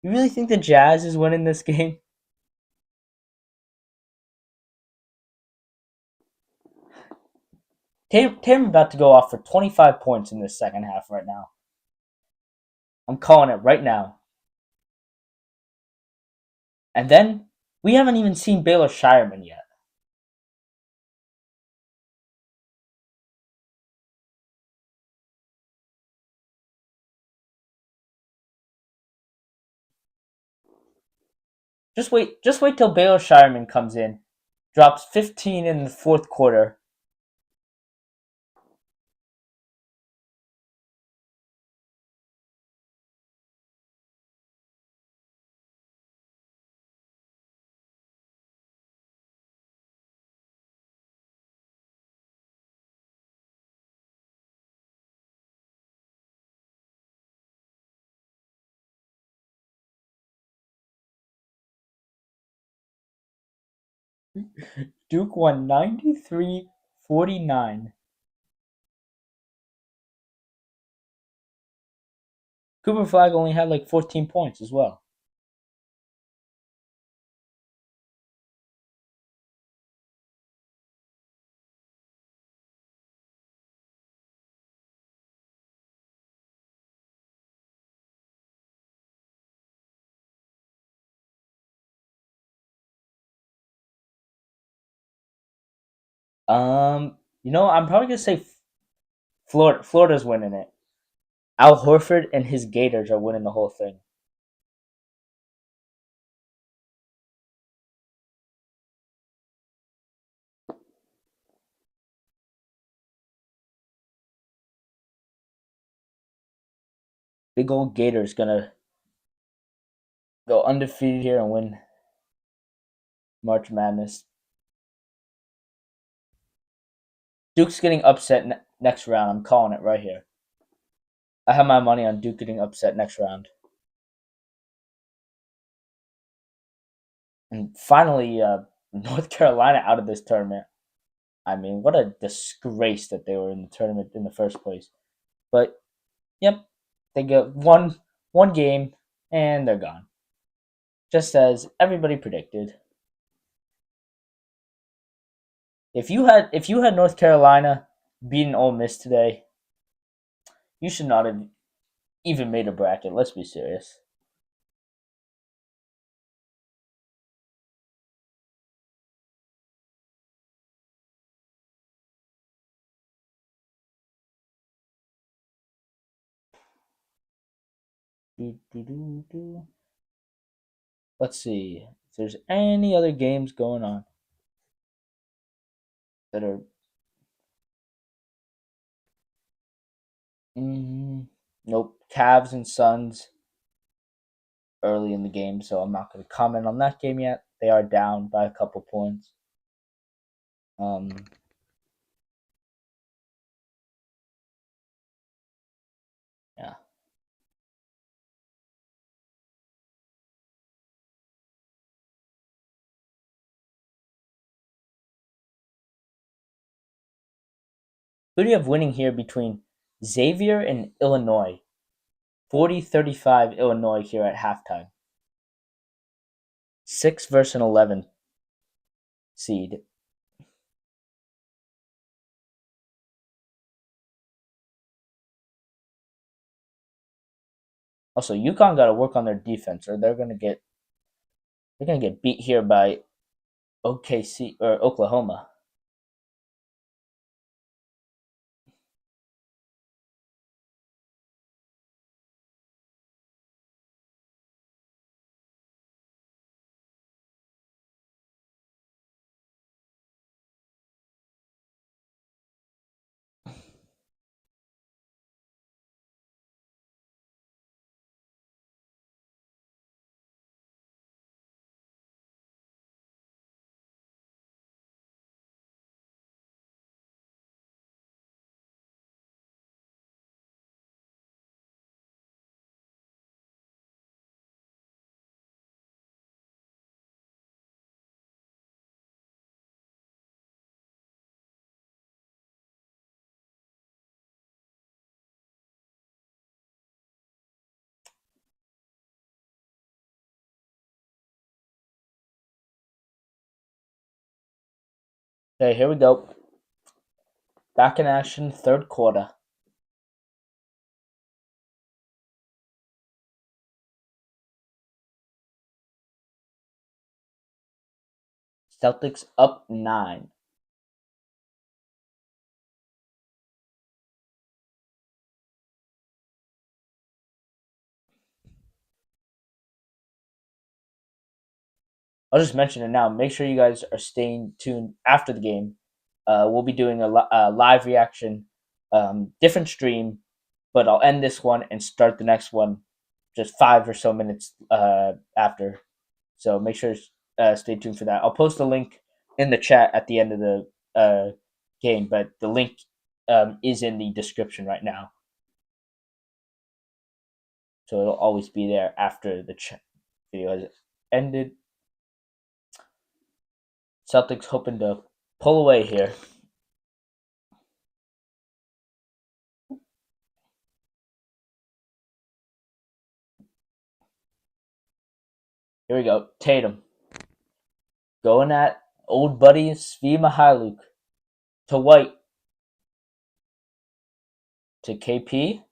You really think the Jazz is winning this game? Tatum about to go off for 25 points in this second half right now. I'm calling it right now. And then we haven't even seen Baylor Shireman yet. Just wait till Baylor Shireman comes in, drops 15 in the fourth quarter. Duke won 93-49. Cooper Flag only had like 14 points as well. I'm probably gonna say Florida. Florida's winning it. Al Horford and his Gators are winning the whole thing. Big old Gators gonna go undefeated here and win March Madness. Duke's getting upset next round. I'm calling it right here. I have my money on Duke getting upset next round. And finally, North Carolina out of this tournament. I mean, what a disgrace that they were in the tournament in the first place. But yep, they get one game and they're gone. Just as everybody predicted. If you had North Carolina beating Ole Miss today, you should not have even made a bracket. Let's be serious. Let's see if there's any other games going on that are. Nope, Cavs and Suns early in the game, so I'm not going to comment on that game yet. They are down by a couple points. Yeah. Who do you have winning here between Xavier and Illinois? 40-35 Illinois here at halftime. 6 versus an 11 seed. Also, UConn got to work on their defense, or they're gonna get beat here by OKC or Oklahoma. Okay, here we go. Back in action, third quarter. Celtics up 9. I'll just mention it now. Make sure you guys are staying tuned after the game. We'll be doing a live reaction, different stream, but I'll end this one and start the next one just 5 or so minutes after. So make sure stay tuned for that. I'll post a link in the chat at the end of the game, but the link is in the description right now. So it'll always be there after the video has ended. Celtics hoping to pull away here. Here we go. Tatum going at old buddy Svi Mihailuk to White to KP.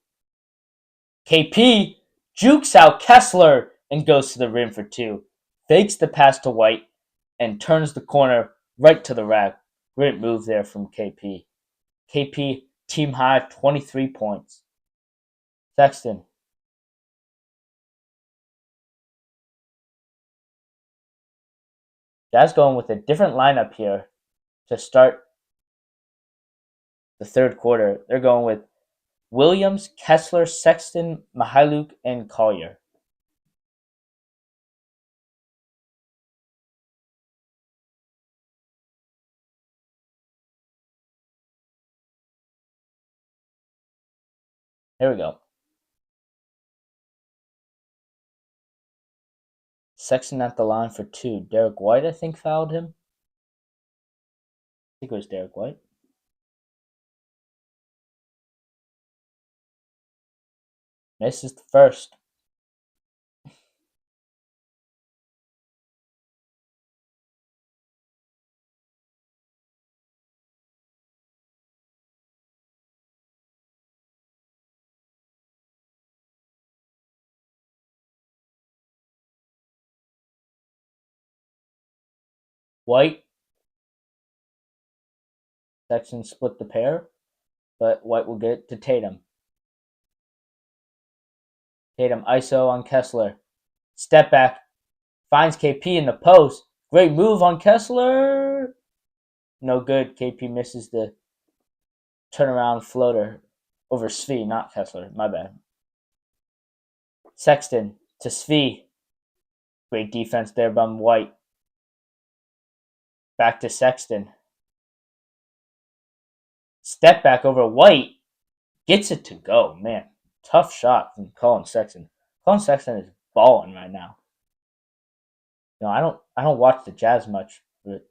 KP jukes out Kessler and goes to the rim for 2. Fakes the pass to White and turns the corner right to the rack. Great move there from KP. KP team high 23 points. Sexton. Jazz going with a different lineup here to start the third quarter. They're going with Williams, Kessler, Sexton, Mihailuk, and Collier. There we go. Sexton at the line for 2. Derek White, I think, fouled him. I think it was Derek White. Misses the first. White. Sexton split the pair, but White will get it to Tatum. Tatum ISO on Kessler. Step back. Finds KP in the post. Great move on Kessler. No good. KP misses the turnaround floater over Svi, not Kessler. My bad. Sexton to Svi. Great defense there by White. Back to Sexton. Step back over White. Gets it to go. Man, tough shot from Colin Sexton. Colin Sexton is balling right now. You know, I don't watch the Jazz much, but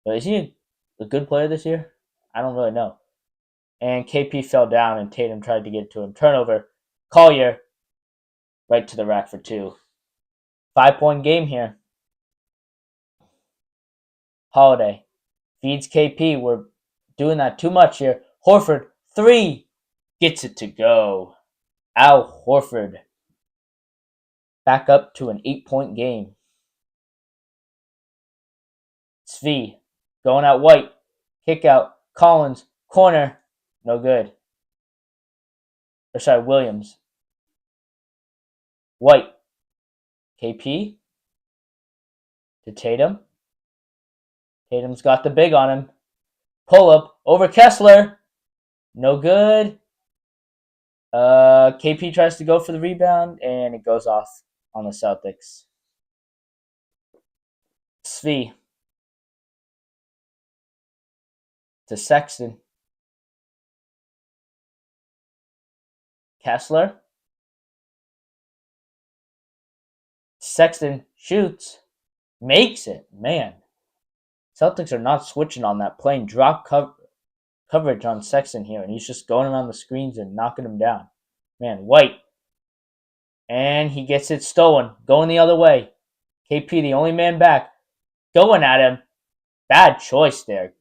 is he a good player this year? I don't really know. And KP fell down, and Tatum tried to get it to him. Turnover. Collier right to the rack for 2. 5-point game here. Holiday feeds KP. We're doing that too much here. Horford, 3. Gets it to go. Al Horford. Back up to an 8-point game. Svi going out White. Kick out. Collins. Corner. No good. Or sorry, Williams. White. KP. To Tatum. Tatum's got the big on him. Pull up over Kessler. No good. KP tries to go for the rebound, and it goes off on the Celtics. Svi to Sexton. Kessler. Sexton shoots. Makes it. Man. Celtics are not switching on that, playing drop coverage on Sexton here, and he's just going around the screens and knocking him down. Man, White. And he gets it stolen. Going the other way. KP, the only man back. Going at him. Bad choice there.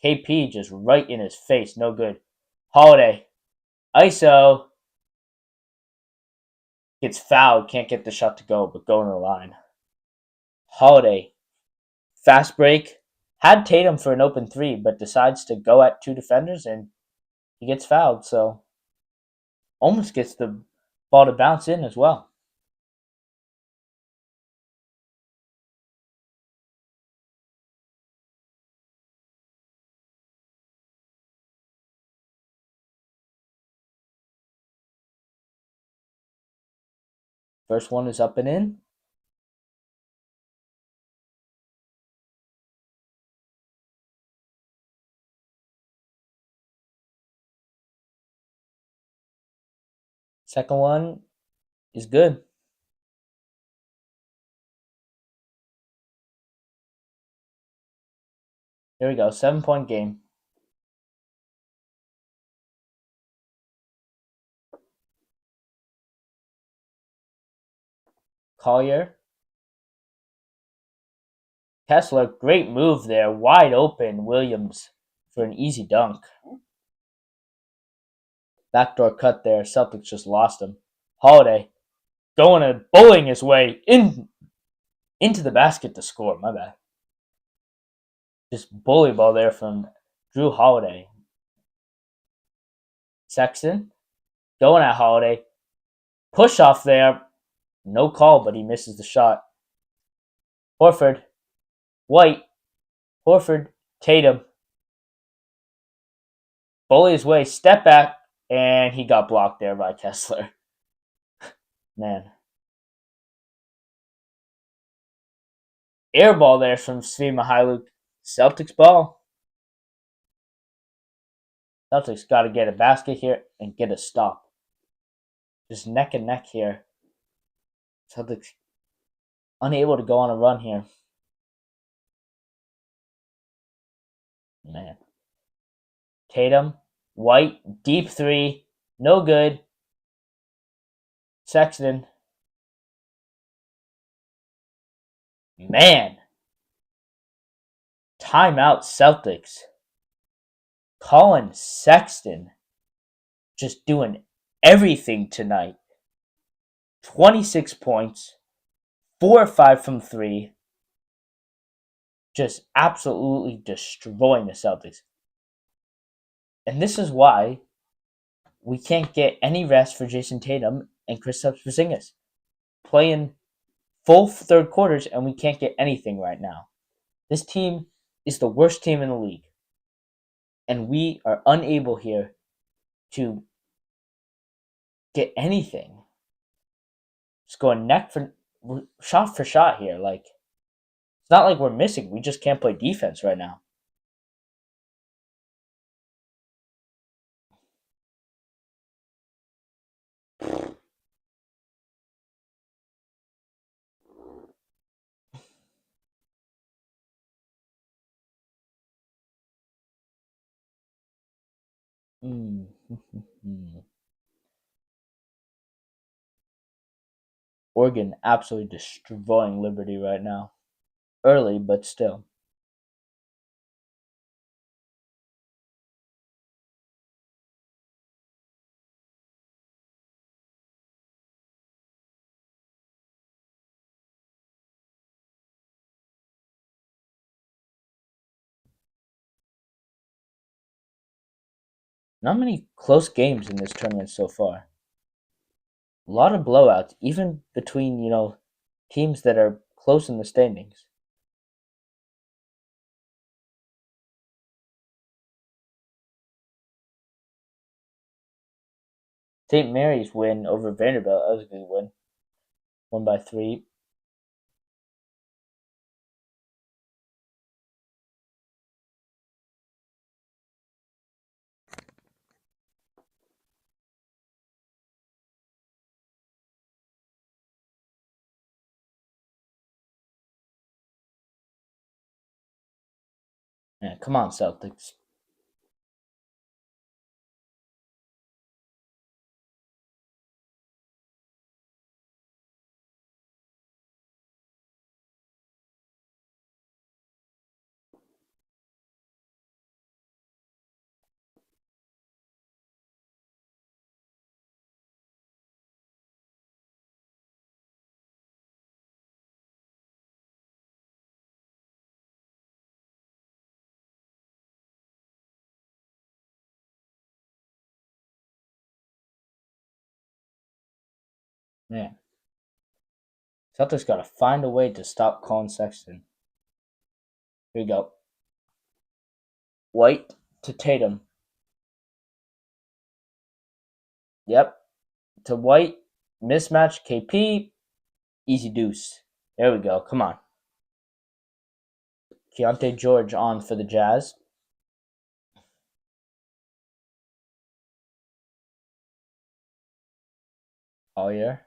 KP just right in his face. No good. Holiday. ISO. Gets fouled. Can't get the shot to go, but going to the line. Holiday. Fast break. Had Tatum for an open 3, but decides to go at 2 defenders, and he gets fouled. So almost gets the ball to bounce in as well. First one is up and in. Second one is good. Here we go. 7-point game. Collier. Kessler, great move there. Wide open. Williams for an easy dunk. Backdoor cut there. Celtics just lost him. Holiday going and bullying his way into the basket to score. My bad. Just bully ball there from Drew Holiday. Sexton going at Holiday. Push off there. No call, but he misses the shot. Horford. White. Horford. Tatum. Bully his way. Step back. And he got blocked there by Kessler. Man. Air ball there from Svi Mihailuk. Celtics ball. Celtics got to get a basket here and get a stop. Just neck and neck here. Celtics unable to go on a run here. Man. Tatum, White, deep three, no good. Sexton. Man. Timeout Celtics. Colin Sexton just doing everything tonight. 26 points, 4 or 5 from 3. Just absolutely destroying the Celtics. And this is why we can't get any rest for Jason Tatum and Kristaps Porzingis. Playing full third quarters and we can't get anything right now. This team is the worst team in the league. And we are unable here to get anything. Just going shot for shot here. Like, it's not like we're missing. We just can't play defense right now. Oregon absolutely destroying Liberty right now. Early, but still. Not many close games in this tournament so far. A lot of blowouts, even between, teams that are close in the standings. St. Mary's win over Vanderbilt, that was a good win. Won by 3. Yeah, come on, Celtics. Man. Celtics got to find a way to stop Colin Sexton. Here we go. White to Tatum. Yep. To White. Mismatch. KP. Easy deuce. There we go. Come on. Keontae George on for the Jazz. Collier.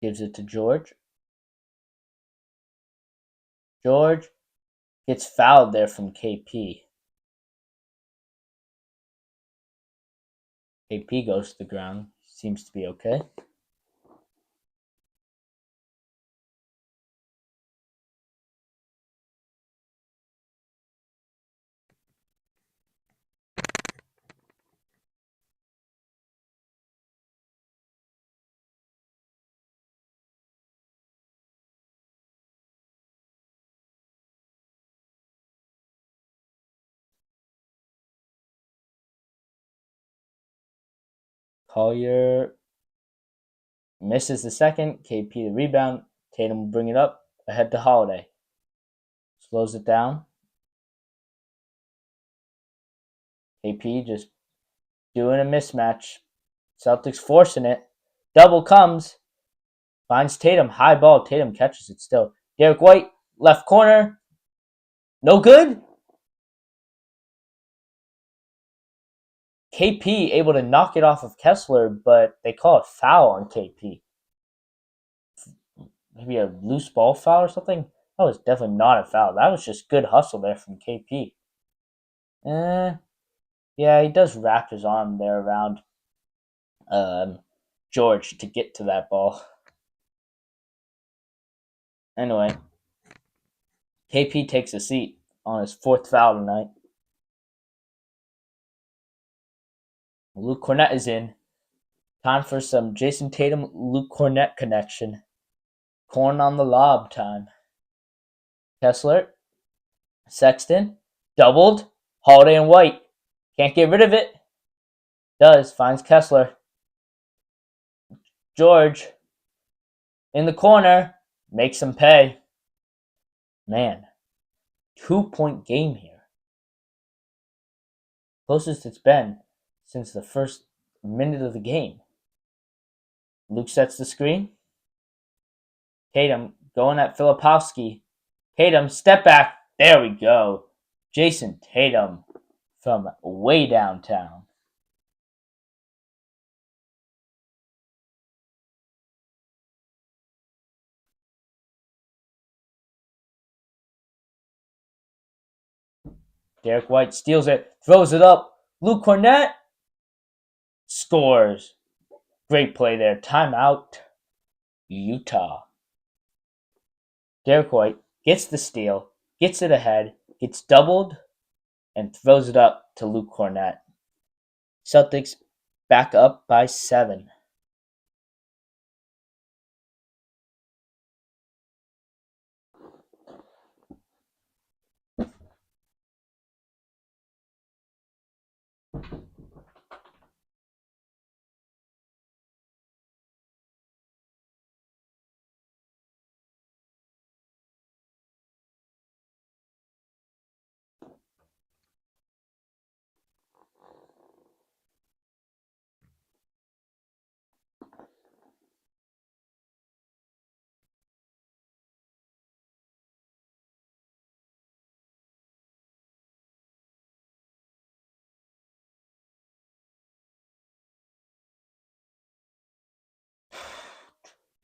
Gives it to George. George gets fouled there from KP. KP goes to the ground. Seems to be okay. Collier misses the second. KP the rebound. Tatum will bring it up. Ahead to Holiday. Slows it down. KP just doing a mismatch. Celtics forcing it. Double comes. Finds Tatum. High ball. Tatum catches it still. Derek White, left corner. No good. KP able to knock it off of Kessler, but they call a foul on KP. Maybe a loose ball foul or something? That was definitely not a foul. That was just good hustle there from KP. Yeah, he does wrap his arm there around George to get to that ball. Anyway, KP takes a seat on his fourth foul tonight. Luke Cornett is in. Time for some Jason Tatum, Luke Cornett connection. Corn on the lob time. Kessler, Sexton, doubled. Holiday and White. Can't get rid of it. Does. Finds Kessler. George in the corner. Makes him pay. Man, 2-point game here. Closest it's been since the first minute of the game. Luke sets the screen. Tatum going at Filipowski. Tatum, step back. There we go. Jason Tatum from way downtown. Derek White steals it, throws it up. Luke Cornett scores. Great play there. Timeout, Utah. Derek White gets the steal, gets it ahead, gets doubled, and throws it up to Luke Cornett. Celtics back up by 7.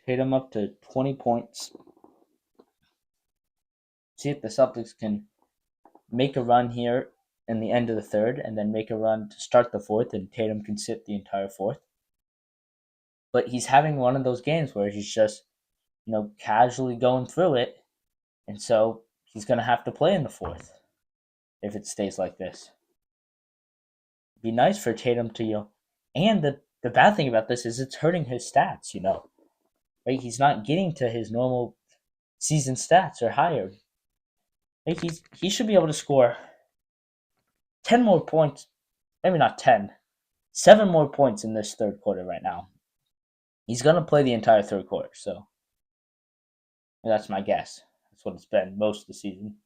Tatum up to 20 points. See if the Celtics can make a run here in the end of the third and then make a run to start the fourth, and Tatum can sit the entire fourth. But he's having one of those games where he's just, casually going through it, and so he's going to have to play in the fourth if it stays like this. It'd be nice for Tatum to, and the bad thing about this is it's hurting his stats, right? He's not getting to his normal season stats or higher. Right? He should be able to score 10 more points, maybe not 10, 7 more points in this third quarter right now. He's going to play the entire third quarter, so that's my guess. That's what it's been most of the season.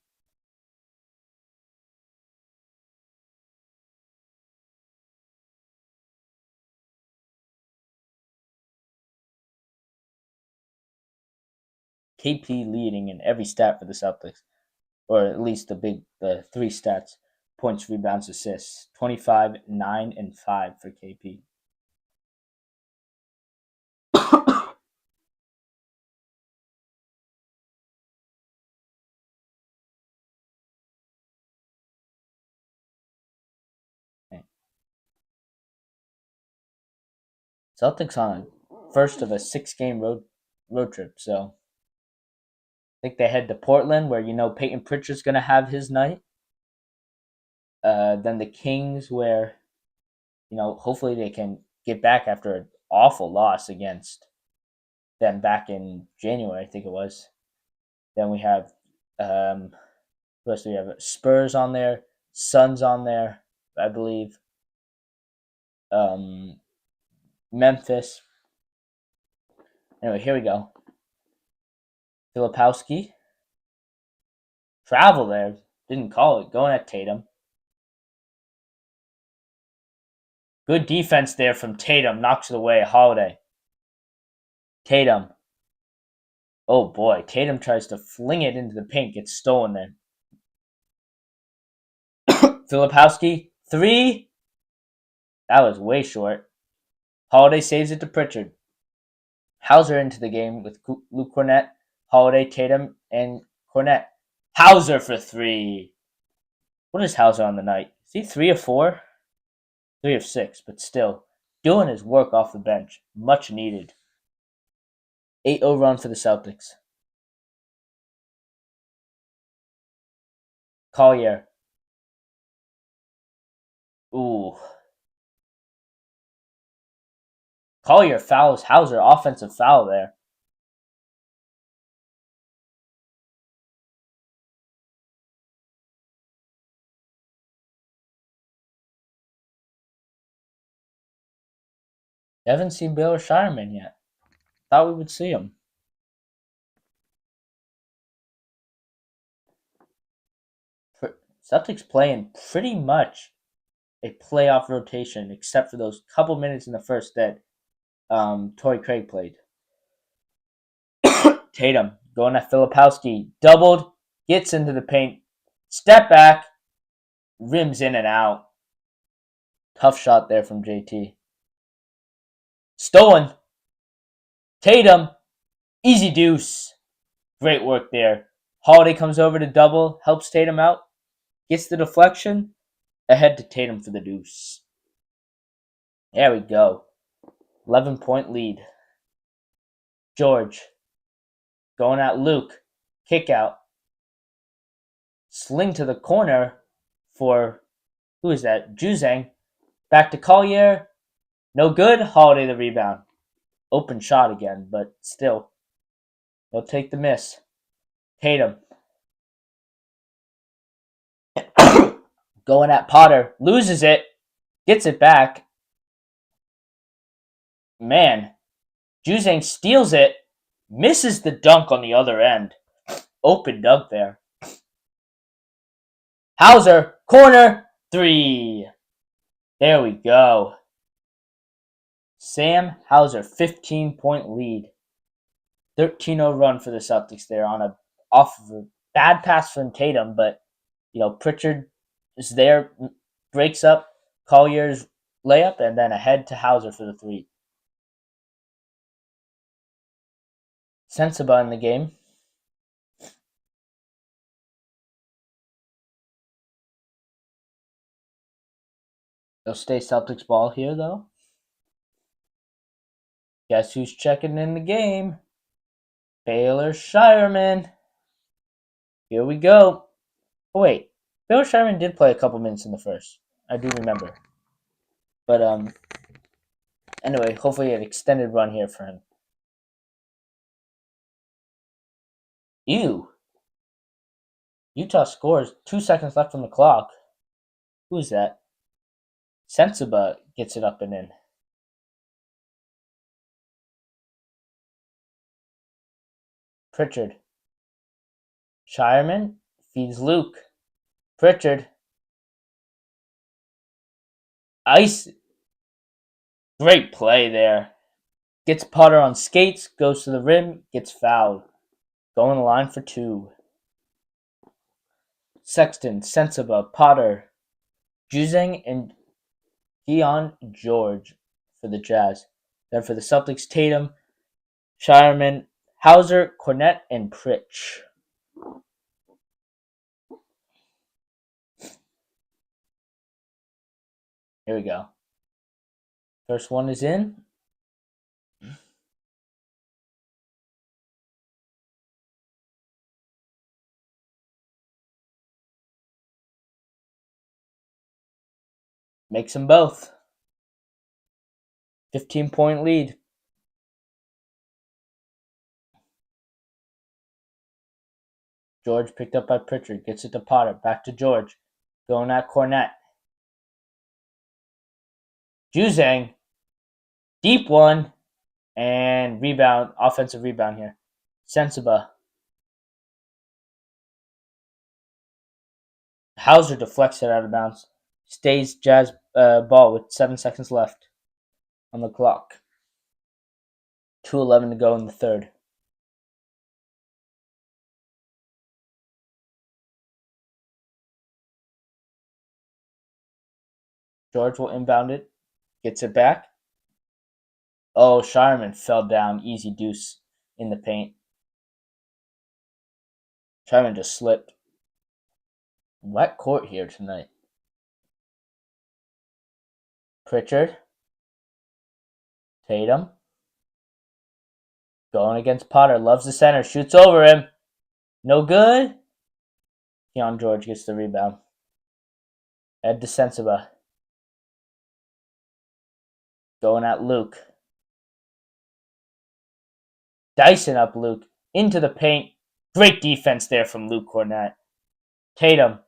KP leading in every stat for the Celtics, or at least the 3 stats: points, rebounds, assists. 25, 9, and 5 for KP. Celtics on first of a 6-game road trip, so I think they head to Portland, where Peyton Pritchard's going to have his night. Then the Kings, where hopefully they can get back after an awful loss against them back in January, I think it was. Then we have who else do we have? Spurs on there, Suns on there, I believe. Memphis. Anyway, here we go. Filipowski. Travel there. Didn't call it. Going at Tatum. Good defense there from Tatum. Knocks it away. Holiday. Tatum. Oh boy. Tatum tries to fling it into the paint. Gets stolen there. Filipowski. 3. That was way short. Holiday saves it to Pritchard. Hauser into the game with Luke Cornett, Holiday, Tatum, and Cornett. Hauser for 3. What is Hauser on the night? Is he 3 of 4? 3 of 6, but still. Doing his work off the bench. Much needed. 8-0 run for the Celtics. Collier. Ooh. Collier fouls Hauser. Offensive foul there. Haven't seen Baylor Shireman yet. Thought we would see him. Celtics playing pretty much a playoff rotation, except for those couple minutes in the first that Torrey Craig played. Tatum going at Filipowski. Doubled. Gets into the paint. Step back. Rims in and out. Tough shot there from JT. Stolen. Tatum. Easy deuce. Great work there. Holiday comes over to double. Helps Tatum out. Gets the deflection. Ahead to Tatum for the deuce. There we go. 11-point lead. George. Going at Luke. Kick out. Sling to the corner for, who is that? Juzang. Back to Collier. No good. Holiday the rebound. Open shot again, but still. They'll take the miss. Tatum. Going at Potter. Loses it. Gets it back. Man. Juzang steals it. Misses the dunk on the other end. Open dunk there. Hauser. Corner. 3. There we go. Sam Hauser, 15-point lead. 13-0 run for the Celtics there on off of a bad pass from Tatum, but Pritchard is there, breaks up Collier's layup, and then ahead to Hauser for the 3. Sensabaugh in the game. They'll stay Celtics ball here, though. Guess who's checking in the game? Baylor Shireman. Here we go. Oh, wait. Baylor Shireman did play a couple minutes in the first. I do remember. But, anyway, hopefully an extended run here for him. Ew. Utah scores. 2 seconds left on the clock. Who's that? Sensabaugh gets it up and in. Pritchard. Shireman feeds Luke. Pritchard. Ice. Great play there. Gets Potter on skates, goes to the rim, gets fouled. Going the line for 2. Sexton, Sensabaugh, Potter, Juzang, and Dion George for the Jazz. Then for the Celtics, Tatum, Shireman, Hauser, Cornett, and Pritch. Here we go. First one is in. Makes them both. 15-point lead. George picked up by Pritchard. Gets it to Potter. Back to George. Going at Cornett. Juzang. Deep one. And rebound. Offensive rebound here. Sensabaugh. Hauser deflects it out of bounds. Stays Jazz ball with 7 seconds left on the clock. 2:11 to go in the third. George will inbound it. Gets it back. Oh, Shireman fell down. Easy deuce in the paint. Shireman just slipped. Wet court here tonight. Pritchard. Tatum. Going against Potter. Loves the center. Shoots over him. No good. Keon George gets the rebound. Ed DeSensiba. Going at Luke. Dicing up Luke. Into the paint. Great defense there from Luke Cornett. Tatum.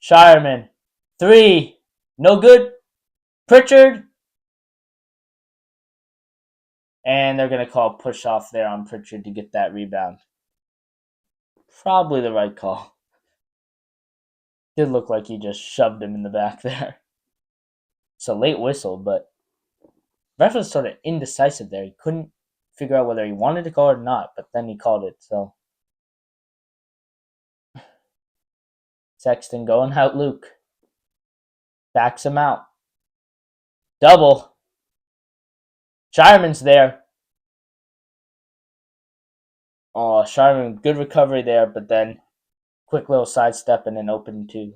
Shireman. 3. No good. Pritchard. And they're going to call push off there on Pritchard to get that rebound. Probably the right call. Did look like he just shoved him in the back there. It's a late whistle, but ref was sort of indecisive there. He couldn't figure out whether he wanted to call it or not, but then he called it. So Sexton going out Luke. Backs him out. Double. Shireman's there. Oh, Shireman, good recovery there, but then quick little sidestep and an open 2.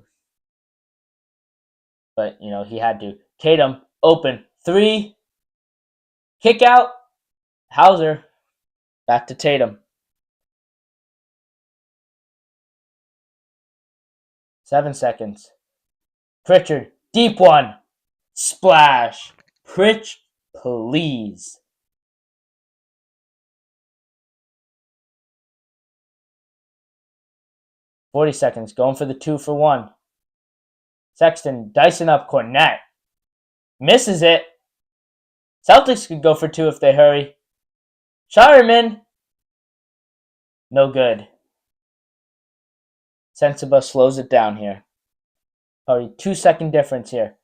But, he had to. Tatum, open. 3. Kick out. Hauser. Back to Tatum. 7 seconds. Pritchard, deep one. Splash. Pritch, please. $40 seconds. Going for the 2 for 1. Sexton dicing up Cornett. Misses it. Celtics could go for 2 if they hurry. Shireman. No good. Sensiba slows it down here. Probably 2-second difference here.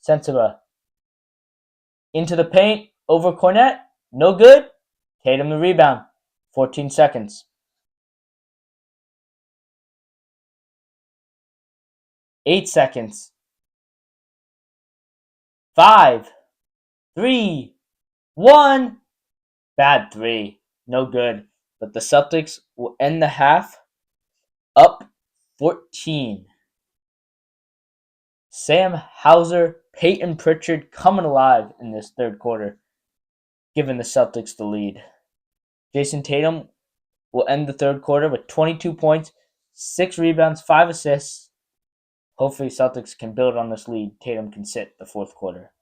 Sensiba. Into the paint. Over Cornett. No good. Tatum the rebound. 14 seconds. 8 seconds. 5, 3, 1. Bad 3. No good. But the Celtics will end the half up 14. Sam Hauser, Peyton Pritchard coming alive in this third quarter, giving the Celtics the lead. Jason Tatum will end the third quarter with 22 points, 6 rebounds, 5 assists. Hopefully Celtics can build on this lead. Tatum can sit the fourth quarter.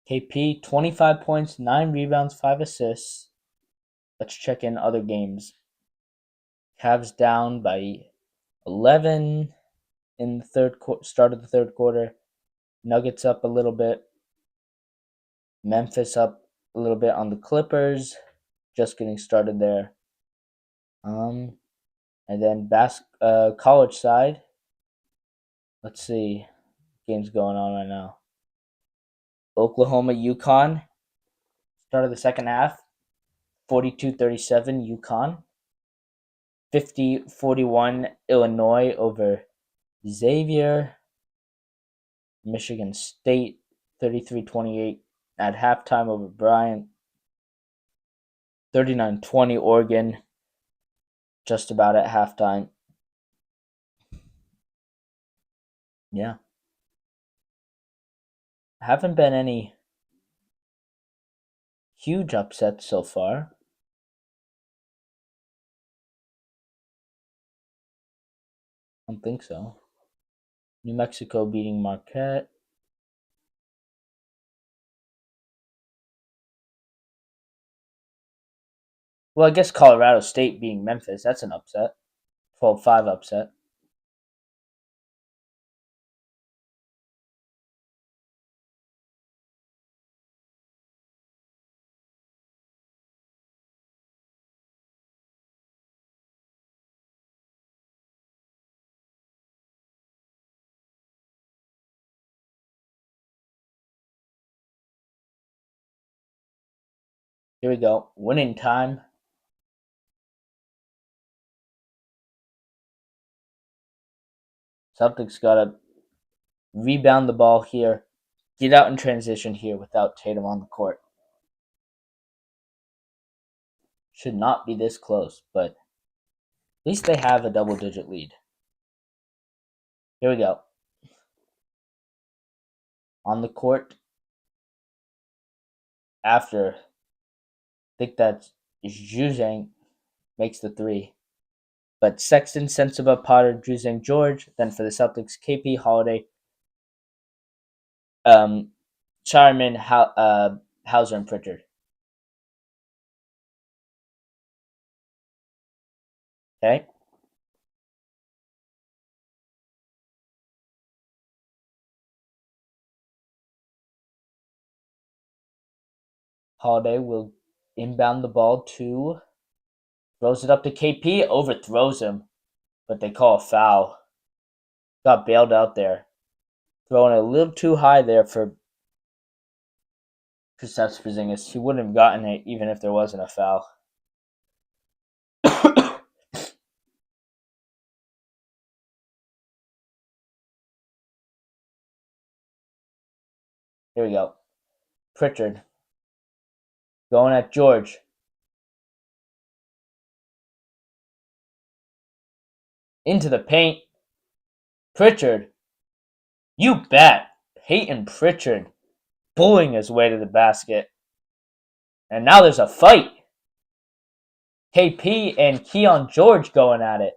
KP, 25 points, 9 rebounds, 5 assists. Let's check in other games. Cavs down by 11 in the start of the third quarter. Nuggets up a little bit. Memphis up a little bit on the Clippers. Just getting started there. And then college side. Let's see. Games going on right now. Oklahoma, UConn. Start of the second half. 42-37 UConn. 50-41 Illinois over Xavier. Michigan State 33-28 at halftime over Bryant. 39-20 Oregon just about at halftime. Yeah. Haven't been any huge upsets so far. I don't think so. New Mexico beating Marquette. Well, I guess Colorado State beating Memphis. That's an upset. 12-5 upset. Here we go. Winning time. Celtics got to rebound the ball here. Get out in transition here without Tatum on the court. Should not be this close, but at least they have a double-digit lead. Here we go. On the court. After, I think that's Juzang makes the three. But Sexton, Sensiba, Potter, Juzang, George. Then for the Celtics, KP, Holiday, Charman, Hauser, and Pritchard. Okay. Holiday will inbound the ball to, throws it up to KP, overthrows him, but they call a foul. Got bailed out there. Throwing it a little too high there for Kristaps Porzingis. He wouldn't have gotten it even if there wasn't a foul. Here we go. Pritchard going at George. Into the paint. Pritchard. You bet. Peyton Pritchard bullying his way to the basket. And now there's a fight. KP and Keon George going at it.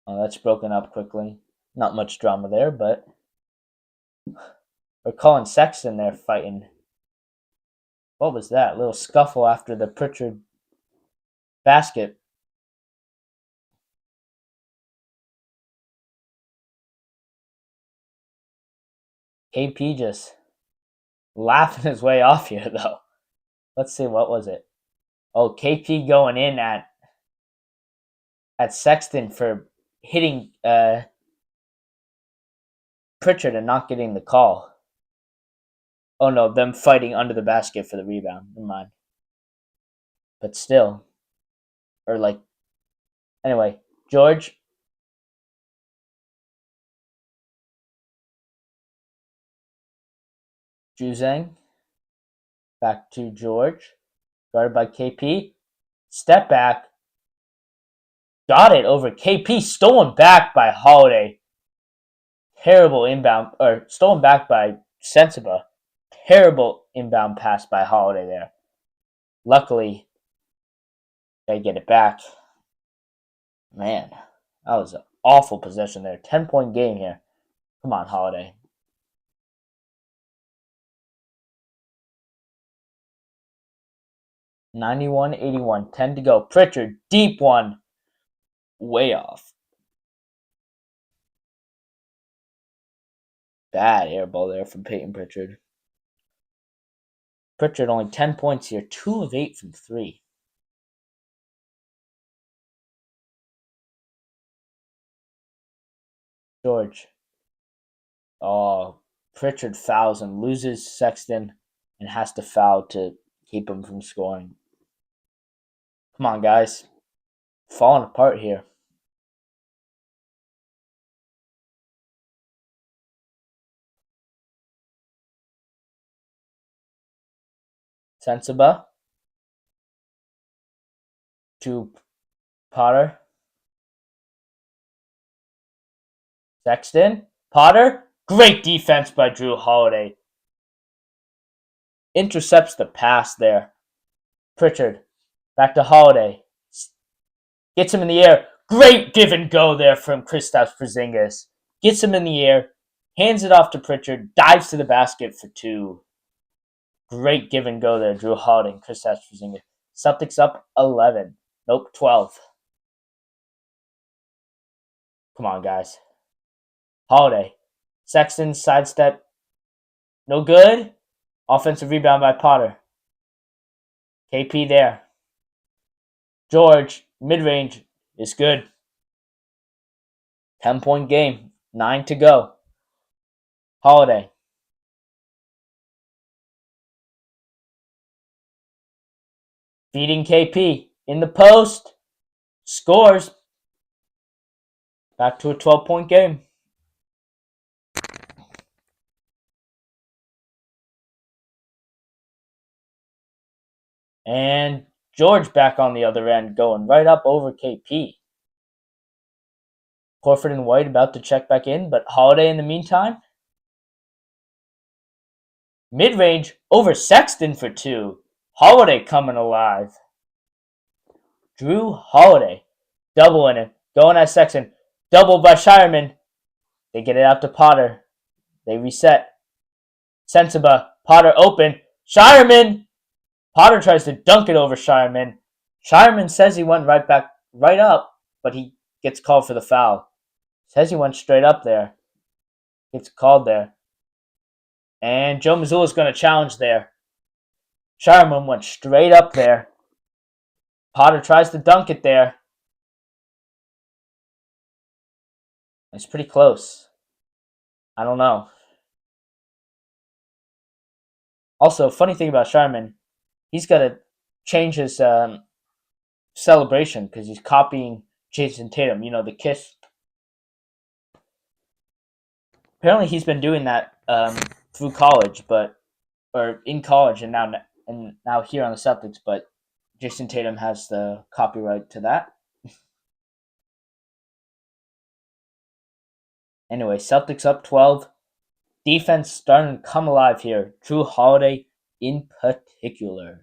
Oh, that's broken up quickly. Not much drama there, but we're calling Sexton there fighting. What was that? A little scuffle after the Pritchard basket. KP just laughing his way off here, though. Let's see, what was it? Oh, KP going in at Sexton for hitting Pritchard and not getting the call. Oh no, them fighting under the basket for the rebound. Never mind. But still. Or like, anyway, George. Juzang. Back to George. Guarded by KP. Step back. Got it over KP. Stolen back by Holiday. Terrible inbound. Or stolen back by Sensiba. Terrible inbound pass by Holiday there. Luckily, they get it back. Man, that was an awful possession there. 10-point game here. Come on, Holiday. (91-81). 10 to go. Pritchard, deep one. Way off. Bad air ball there from Peyton Pritchard. Pritchard only 10 points here. 2 of 8 from 3. George. Oh, Pritchard fouls and loses Sexton and has to foul to keep him from scoring. Come on, guys. Falling apart here. Sensiba to Potter. Sexton. Potter. Great defense by Drew Holiday. Intercepts the pass there. Pritchard. Back to Holiday. Gets him in the air. Great give and go there from Kristaps Porzingis. Gets him in the air. Hands it off to Pritchard. Dives to the basket for 2. Great give and go there. Drew Holiday and Kristaps Porzingis. Celtics up 11. Nope, 12. Come on, guys. Holiday. Sexton sidestep. No good. Offensive rebound by Potter. KP there. George, mid-range, is good. 10-point game. 9 to go. Holiday. feeding KP in the post, scores. Back to a 12-point game. And George back on the other end, going right up over KP. Horford and White about to check back in, but Holiday in the meantime. Mid-range over Sexton for two. Holiday coming alive. Drew Holiday doubling it, going at Sexton. Doubled by Shireman. They get it out to Potter. They reset. Sensiba. Potter open. Shireman. Potter tries to dunk it over Shireman. Shireman says he went right up, but he gets called for the foul. Says he went straight up there. Gets called there. And Joe Mazzulla's going to challenge there. Shireman went straight up there. Potter tries to dunk it there. It's pretty close. I don't know. Also, funny thing about Shireman, he's got to change his celebration because he's copying Jason Tatum. You know, the kiss. Apparently, he's been doing that through college, or in college, and now here on the Celtics. But Jason Tatum has the copyright to that. Anyway, Celtics up 12. Defense starting to come alive here. Drew Holiday in particular.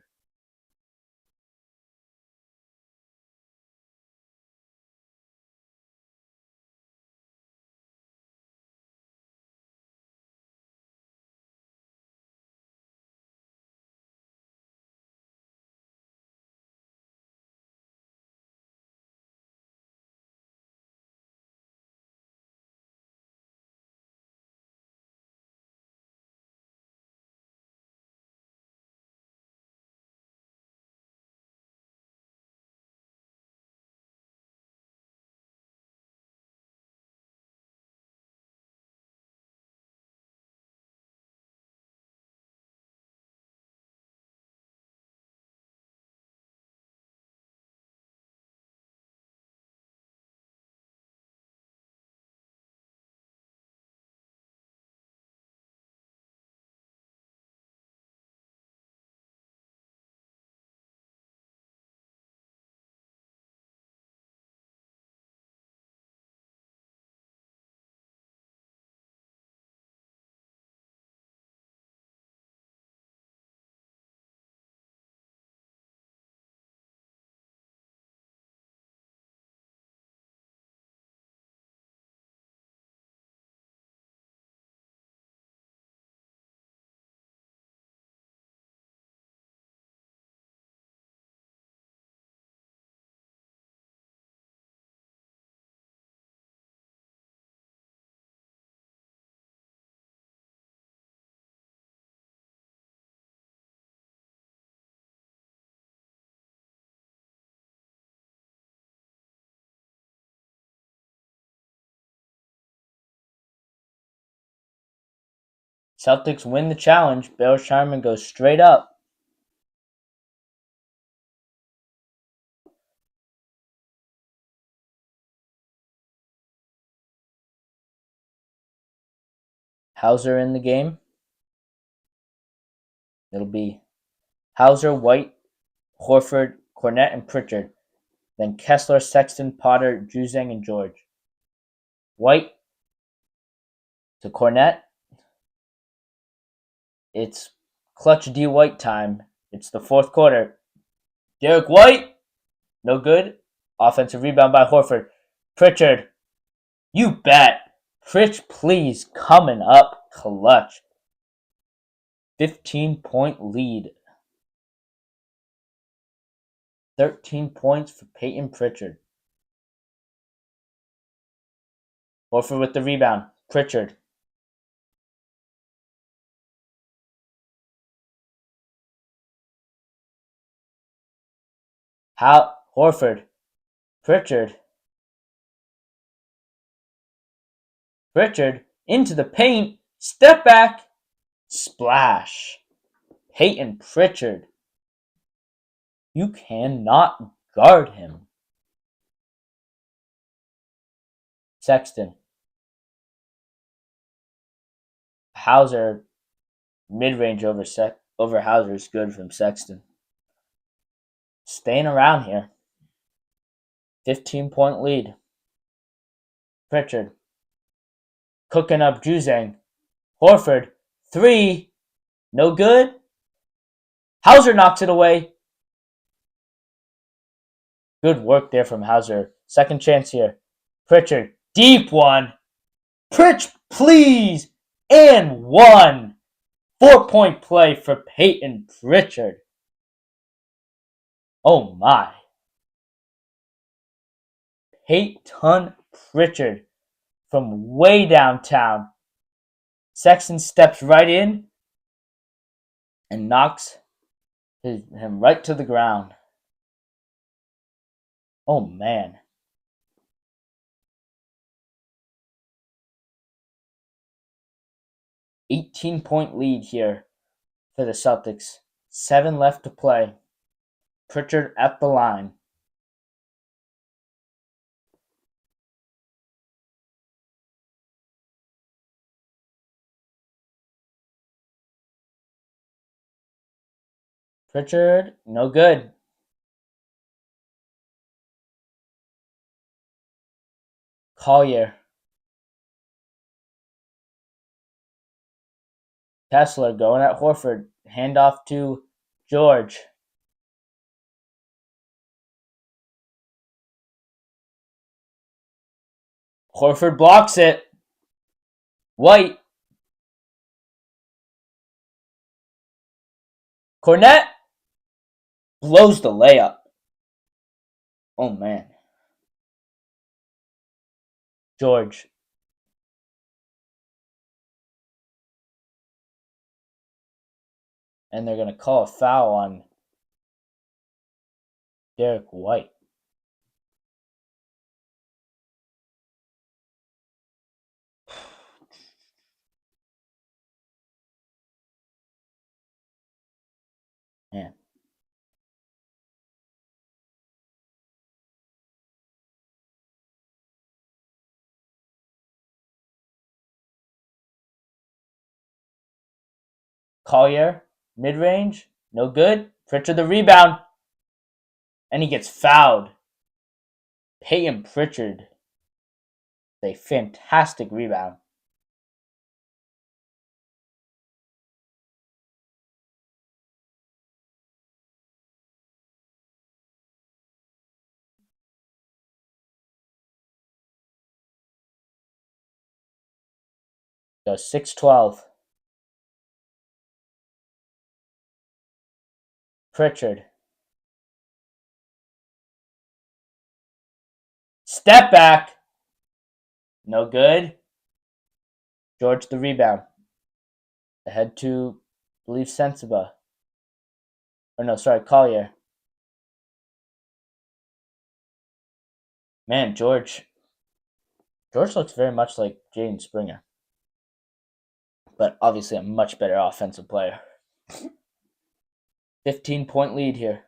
Celtics win the challenge. Bill Shireman goes straight up. Hauser in the game. It'll be Hauser, White, Horford, Cornette, and Pritchard. Then Kessler, Sexton, Potter, Juzang, and George. White to Cornette. It's clutch D White time. It's the fourth quarter. Derek White, no good. Offensive rebound by Horford. Pritchard, you bet. Pritch, please, coming up clutch. 15-point lead. 13 points for Peyton Pritchard. Horford with the rebound. Pritchard. Horford. Pritchard. Pritchard into the paint. Step back. Splash. Peyton Pritchard. You cannot guard him. Sexton. Hauser, mid-range over Hauser is good from Sexton. Staying around here. 15-point lead. Pritchard. Cooking up Juzang. Horford. 3. No good. Hauser knocks it away. Good work there from Hauser. Second chance here. Pritchard. Deep one. Pritch, please. And 1. 4-point play for Peyton Pritchard. Oh my. Peyton Pritchard from way downtown. Sexton steps right in and knocks him right to the ground. Oh man. $18-point lead here for the Celtics. 7 left to play. Pritchard at the line. Pritchard, no good. Collier. Kessler going at Horford. Handoff to George. Horford blocks it. White. Cornette blows the layup. Oh man. George. And they're going to call a foul on Derek White. Man. Collier, mid-range, no good. Pritchard the rebound. And he gets fouled. Peyton Pritchard. A fantastic rebound. Goes 6-12. Pritchard. Step back. No good. George the rebound. Ahead to, I believe, Sensiba. Or no, sorry, Collier. Man, George looks very much like Jaden Springer. But obviously a much better offensive player. 15-point lead here.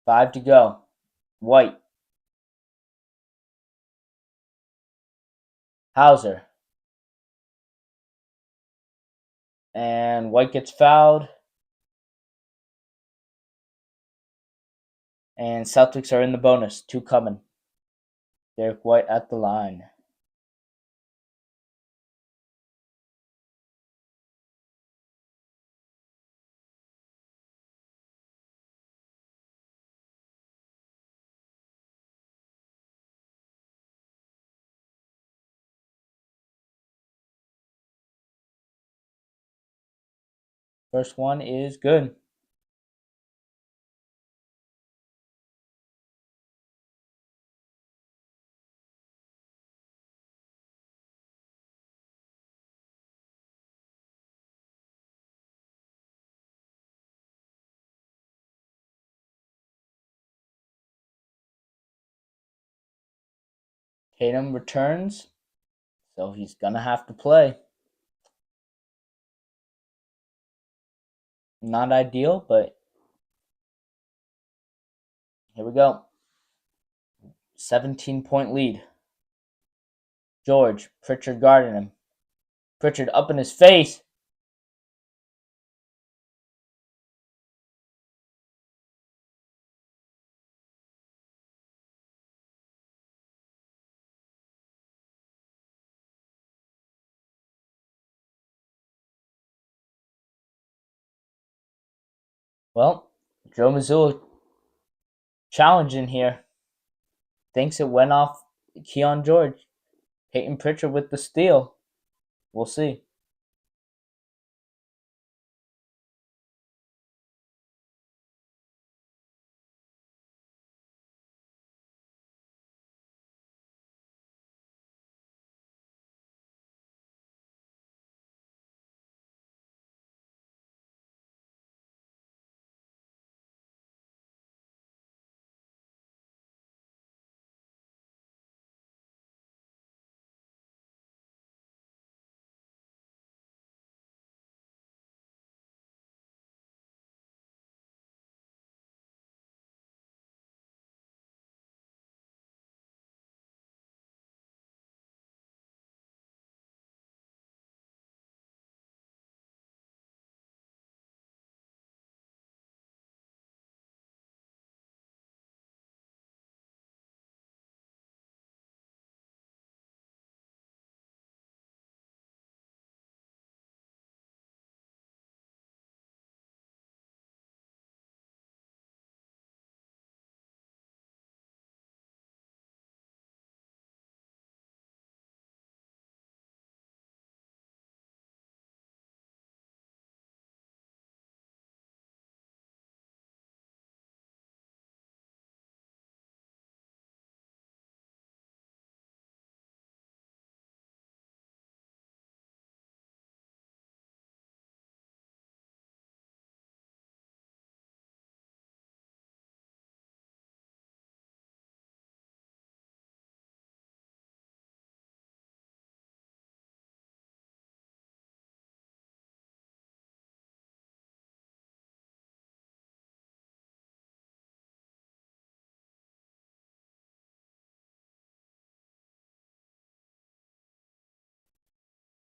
5 to go. White. Hauser. And White gets fouled. And Celtics are in the bonus. 2 coming. Derek White at the line. First one is good. Tatum returns, so he's gonna have to play. Not ideal, but Here we go. 17-point lead. George, Pritchard guarding him. Pritchard up in his face. Well, Joe Mazzulla challenging here. Thinks it went off Keon George. Peyton Pritchard with the steal. We'll see.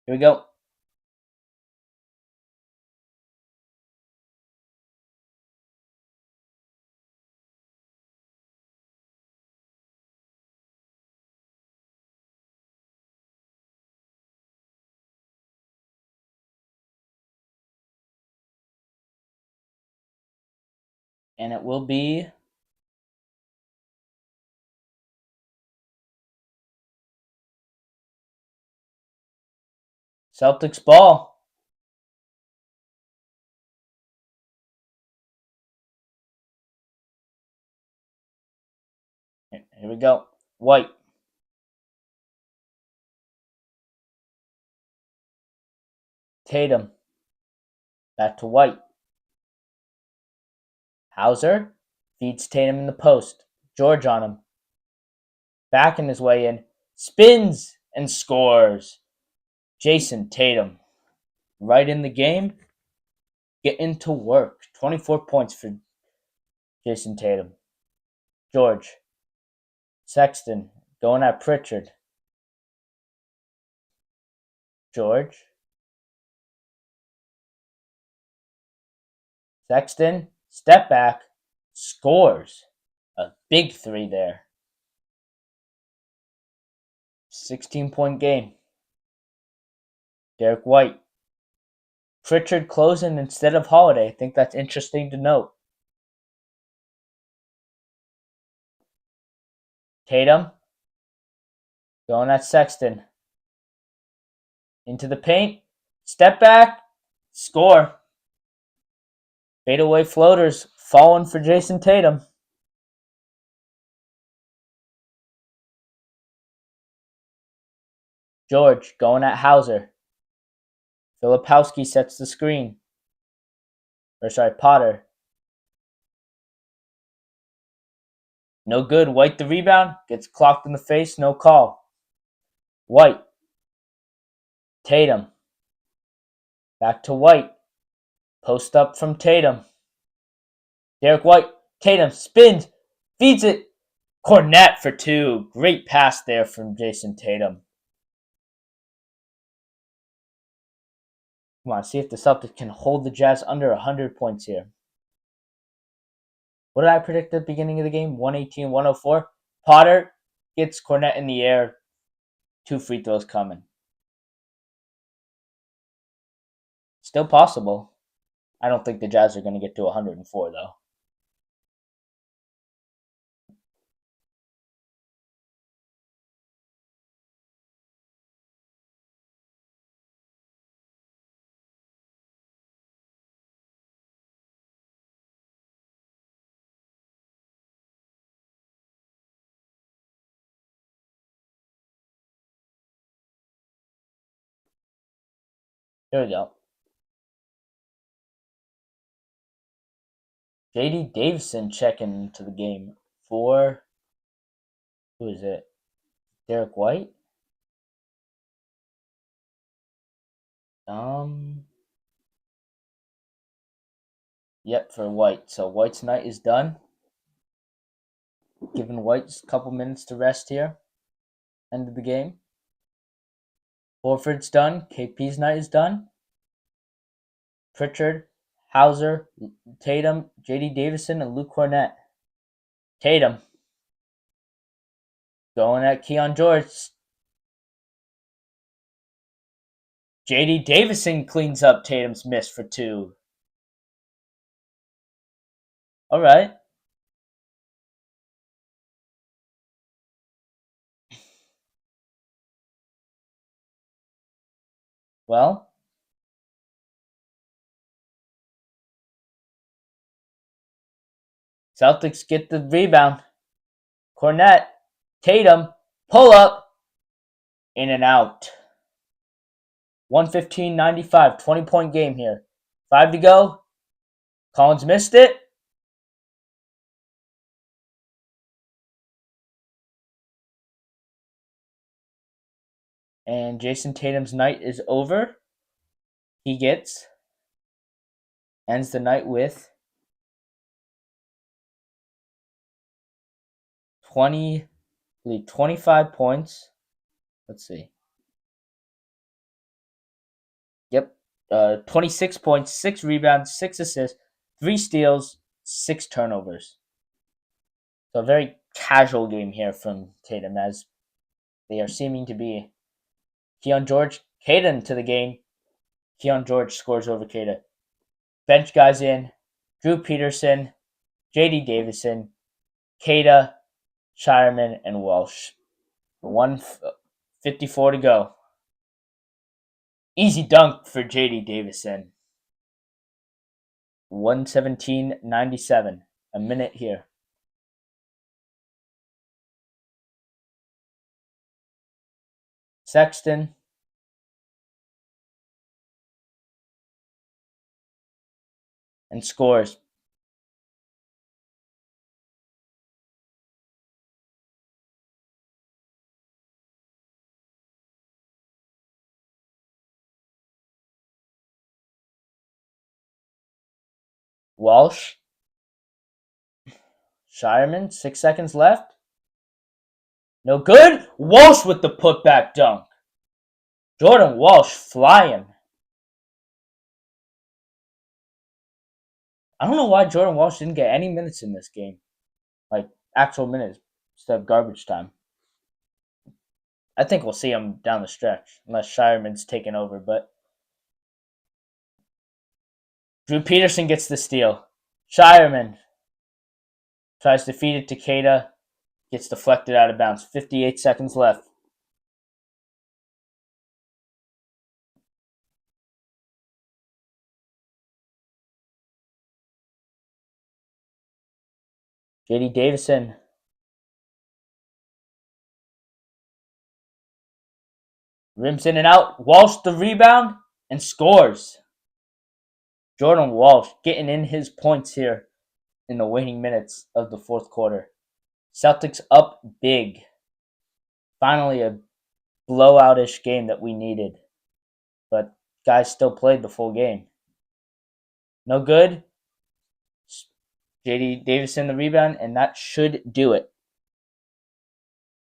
Here we go. And it will be Celtics ball. Here we go. White. Tatum. Back to White. Hauser feeds Tatum in the post. George on him. Backing his way in. Spins and scores. Jason Tatum. Right in the game. Getting to work. 24 points for Jason Tatum. George. Sexton going at Pritchard. George. Sexton. Step back. Scores. A big three there. 16-point game. Derek White. Pritchard closing instead of Holiday. I think that's interesting to note. Tatum. Going at Sexton. Into the paint. Step back. Score. Fadeaway floaters falling for Jason Tatum. George going at Hauser. Filipowski sets the screen. Potter. No good. White the rebound. Gets clocked in the face. No call. White. Tatum. Back to White. Post up from Tatum. Derek White. Tatum spins. Feeds it. Cornette for 2. Great pass there from Jason Tatum. Come on, see if the Celtics can hold the Jazz under 100 points here. What did I predict at the beginning of the game? 118, 104. Potter gets Cornette in the air. 2 free throws coming. Still possible. I don't think the Jazz are going to get to 104, though. Here we go. J.D. Davison checking into the game for, who is it? Derek White? Yep, for White. So White's night is done. Giving White just a couple minutes to rest here. End of the game. Horford's done. KP's night is done. Pritchard, Hauser, Tatum, J.D. Davison, and Luke Cornette. Tatum going at Keon George. J.D. Davison cleans up Tatum's miss for 2. All right. Well, Celtics get the rebound. Cornette, Tatum, pull up, in and out. 115-95, 20-point game here. 5 to go. Collins missed it. And Jason Tatum's night is over. He ends the night with 25 points. Let's see. Yep. 26 points, 6 rebounds, 6 assists, 3 steals, 6 turnovers. So a very casual game here from Tatum, as they are seeming to be. Keon George, Caden to the game. Keon George scores over Caden. Bench guys in. Drew Peterson, J.D. Davison, Cada, Shireman, and Walsh. 1:54 to go. Easy dunk for J.D. Davison. 117-97. A minute here. Sexton. And scores. Walsh. Shireman, 6 seconds left. No good. Walsh with the putback dunk. Jordan Walsh flying. I don't know why Jordan Walsh didn't get any minutes in this game. Like, actual minutes instead of garbage time. I think we'll see him down the stretch, unless Shireman's taken over, but Drew Peterson gets the steal. Shireman tries to feed it to Cada. Gets deflected out of bounds. 58 seconds left. J.D. Davison. Rims in and out. Walsh the rebound and scores. Jordan Walsh getting in his points here in the waning minutes of the fourth quarter. Celtics up big. Finally a blowout-ish game that we needed. But guys still played the full game. No good. JD Davison the rebound, and that should do it.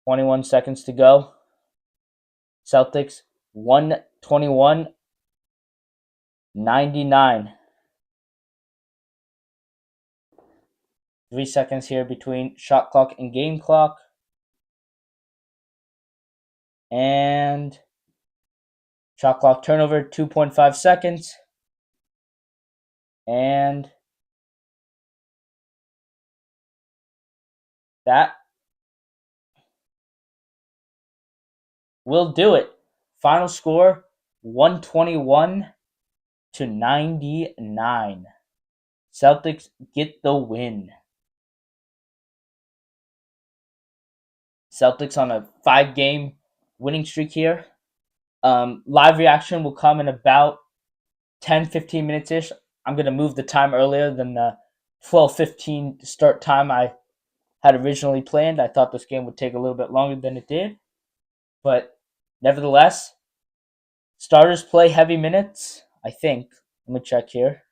21 seconds to go. Celtics 121-99. 3 seconds here between shot clock and game clock. And shot clock turnover, 2.5 seconds. And that will do it. Final score 121-99. Celtics get the win. Celtics on a 5-game winning streak here. Live reaction will come in about 10-15 minutes ish. I'm going to move the time earlier than the 12:15 start time I had originally planned. I thought this game would take a little bit longer than it did. But nevertheless, starters play heavy minutes, I think. Let me check here.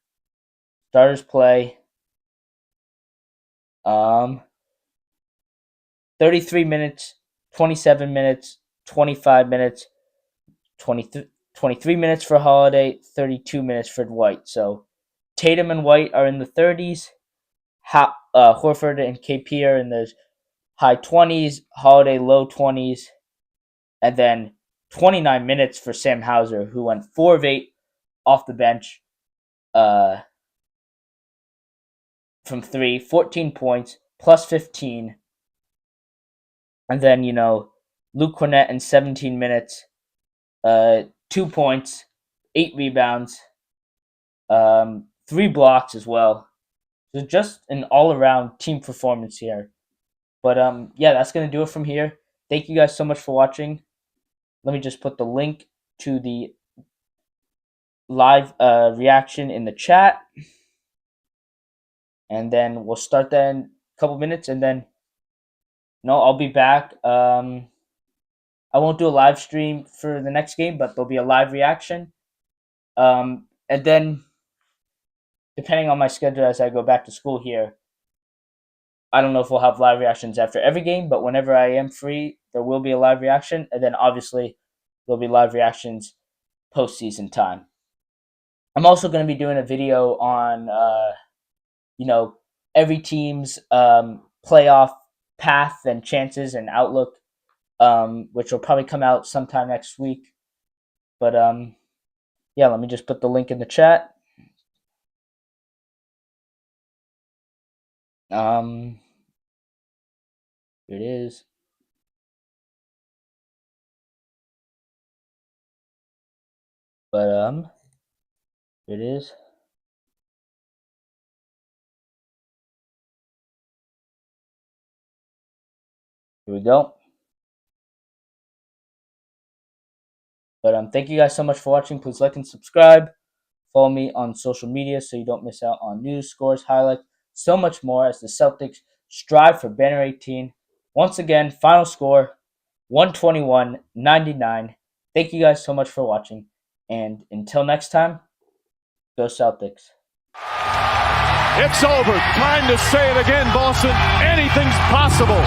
Starters play 33 minutes, 27 minutes, 25 minutes, 23 minutes for Holiday, 32 minutes for White. So Tatum and White are in the 30s. Horford and KP are in the high 20s. Holiday low 20s. And then 29 minutes for Sam Hauser, who went 4 of 8 off the bench from 3, 14 points, plus 15. And then, Luke Cornett in 17 minutes, 2 points, 8 rebounds, 3 blocks as well. So just an all-around team performance here. But yeah, that's going to do it from here. Thank you guys so much for watching. Let me just put the link to the live reaction in the chat. And then we'll start that in a couple minutes. And then, I'll be back. I won't do a live stream for the next game, but there'll be a live reaction. And then, depending on my schedule as I go back to school here, I don't know if we'll have live reactions after every game, but whenever I am free, there will be a live reaction. And then, obviously, there'll be live reactions postseason time. I'm also going to be doing a video on, every team's playoff path and chances and outlook, which will probably come out sometime next week. But yeah, let me just put the link in the chat. Here it is. But here it is. Here we go. But thank you guys so much for watching. Please like and subscribe. Follow me on social media so you don't miss out on news, scores, highlights, so much more as the Celtics strive for banner 18. Once again, final score 121-99. Thank you guys so much for watching. And until next time, go Celtics. It's over. Time to say it again, Boston. Anything's possible.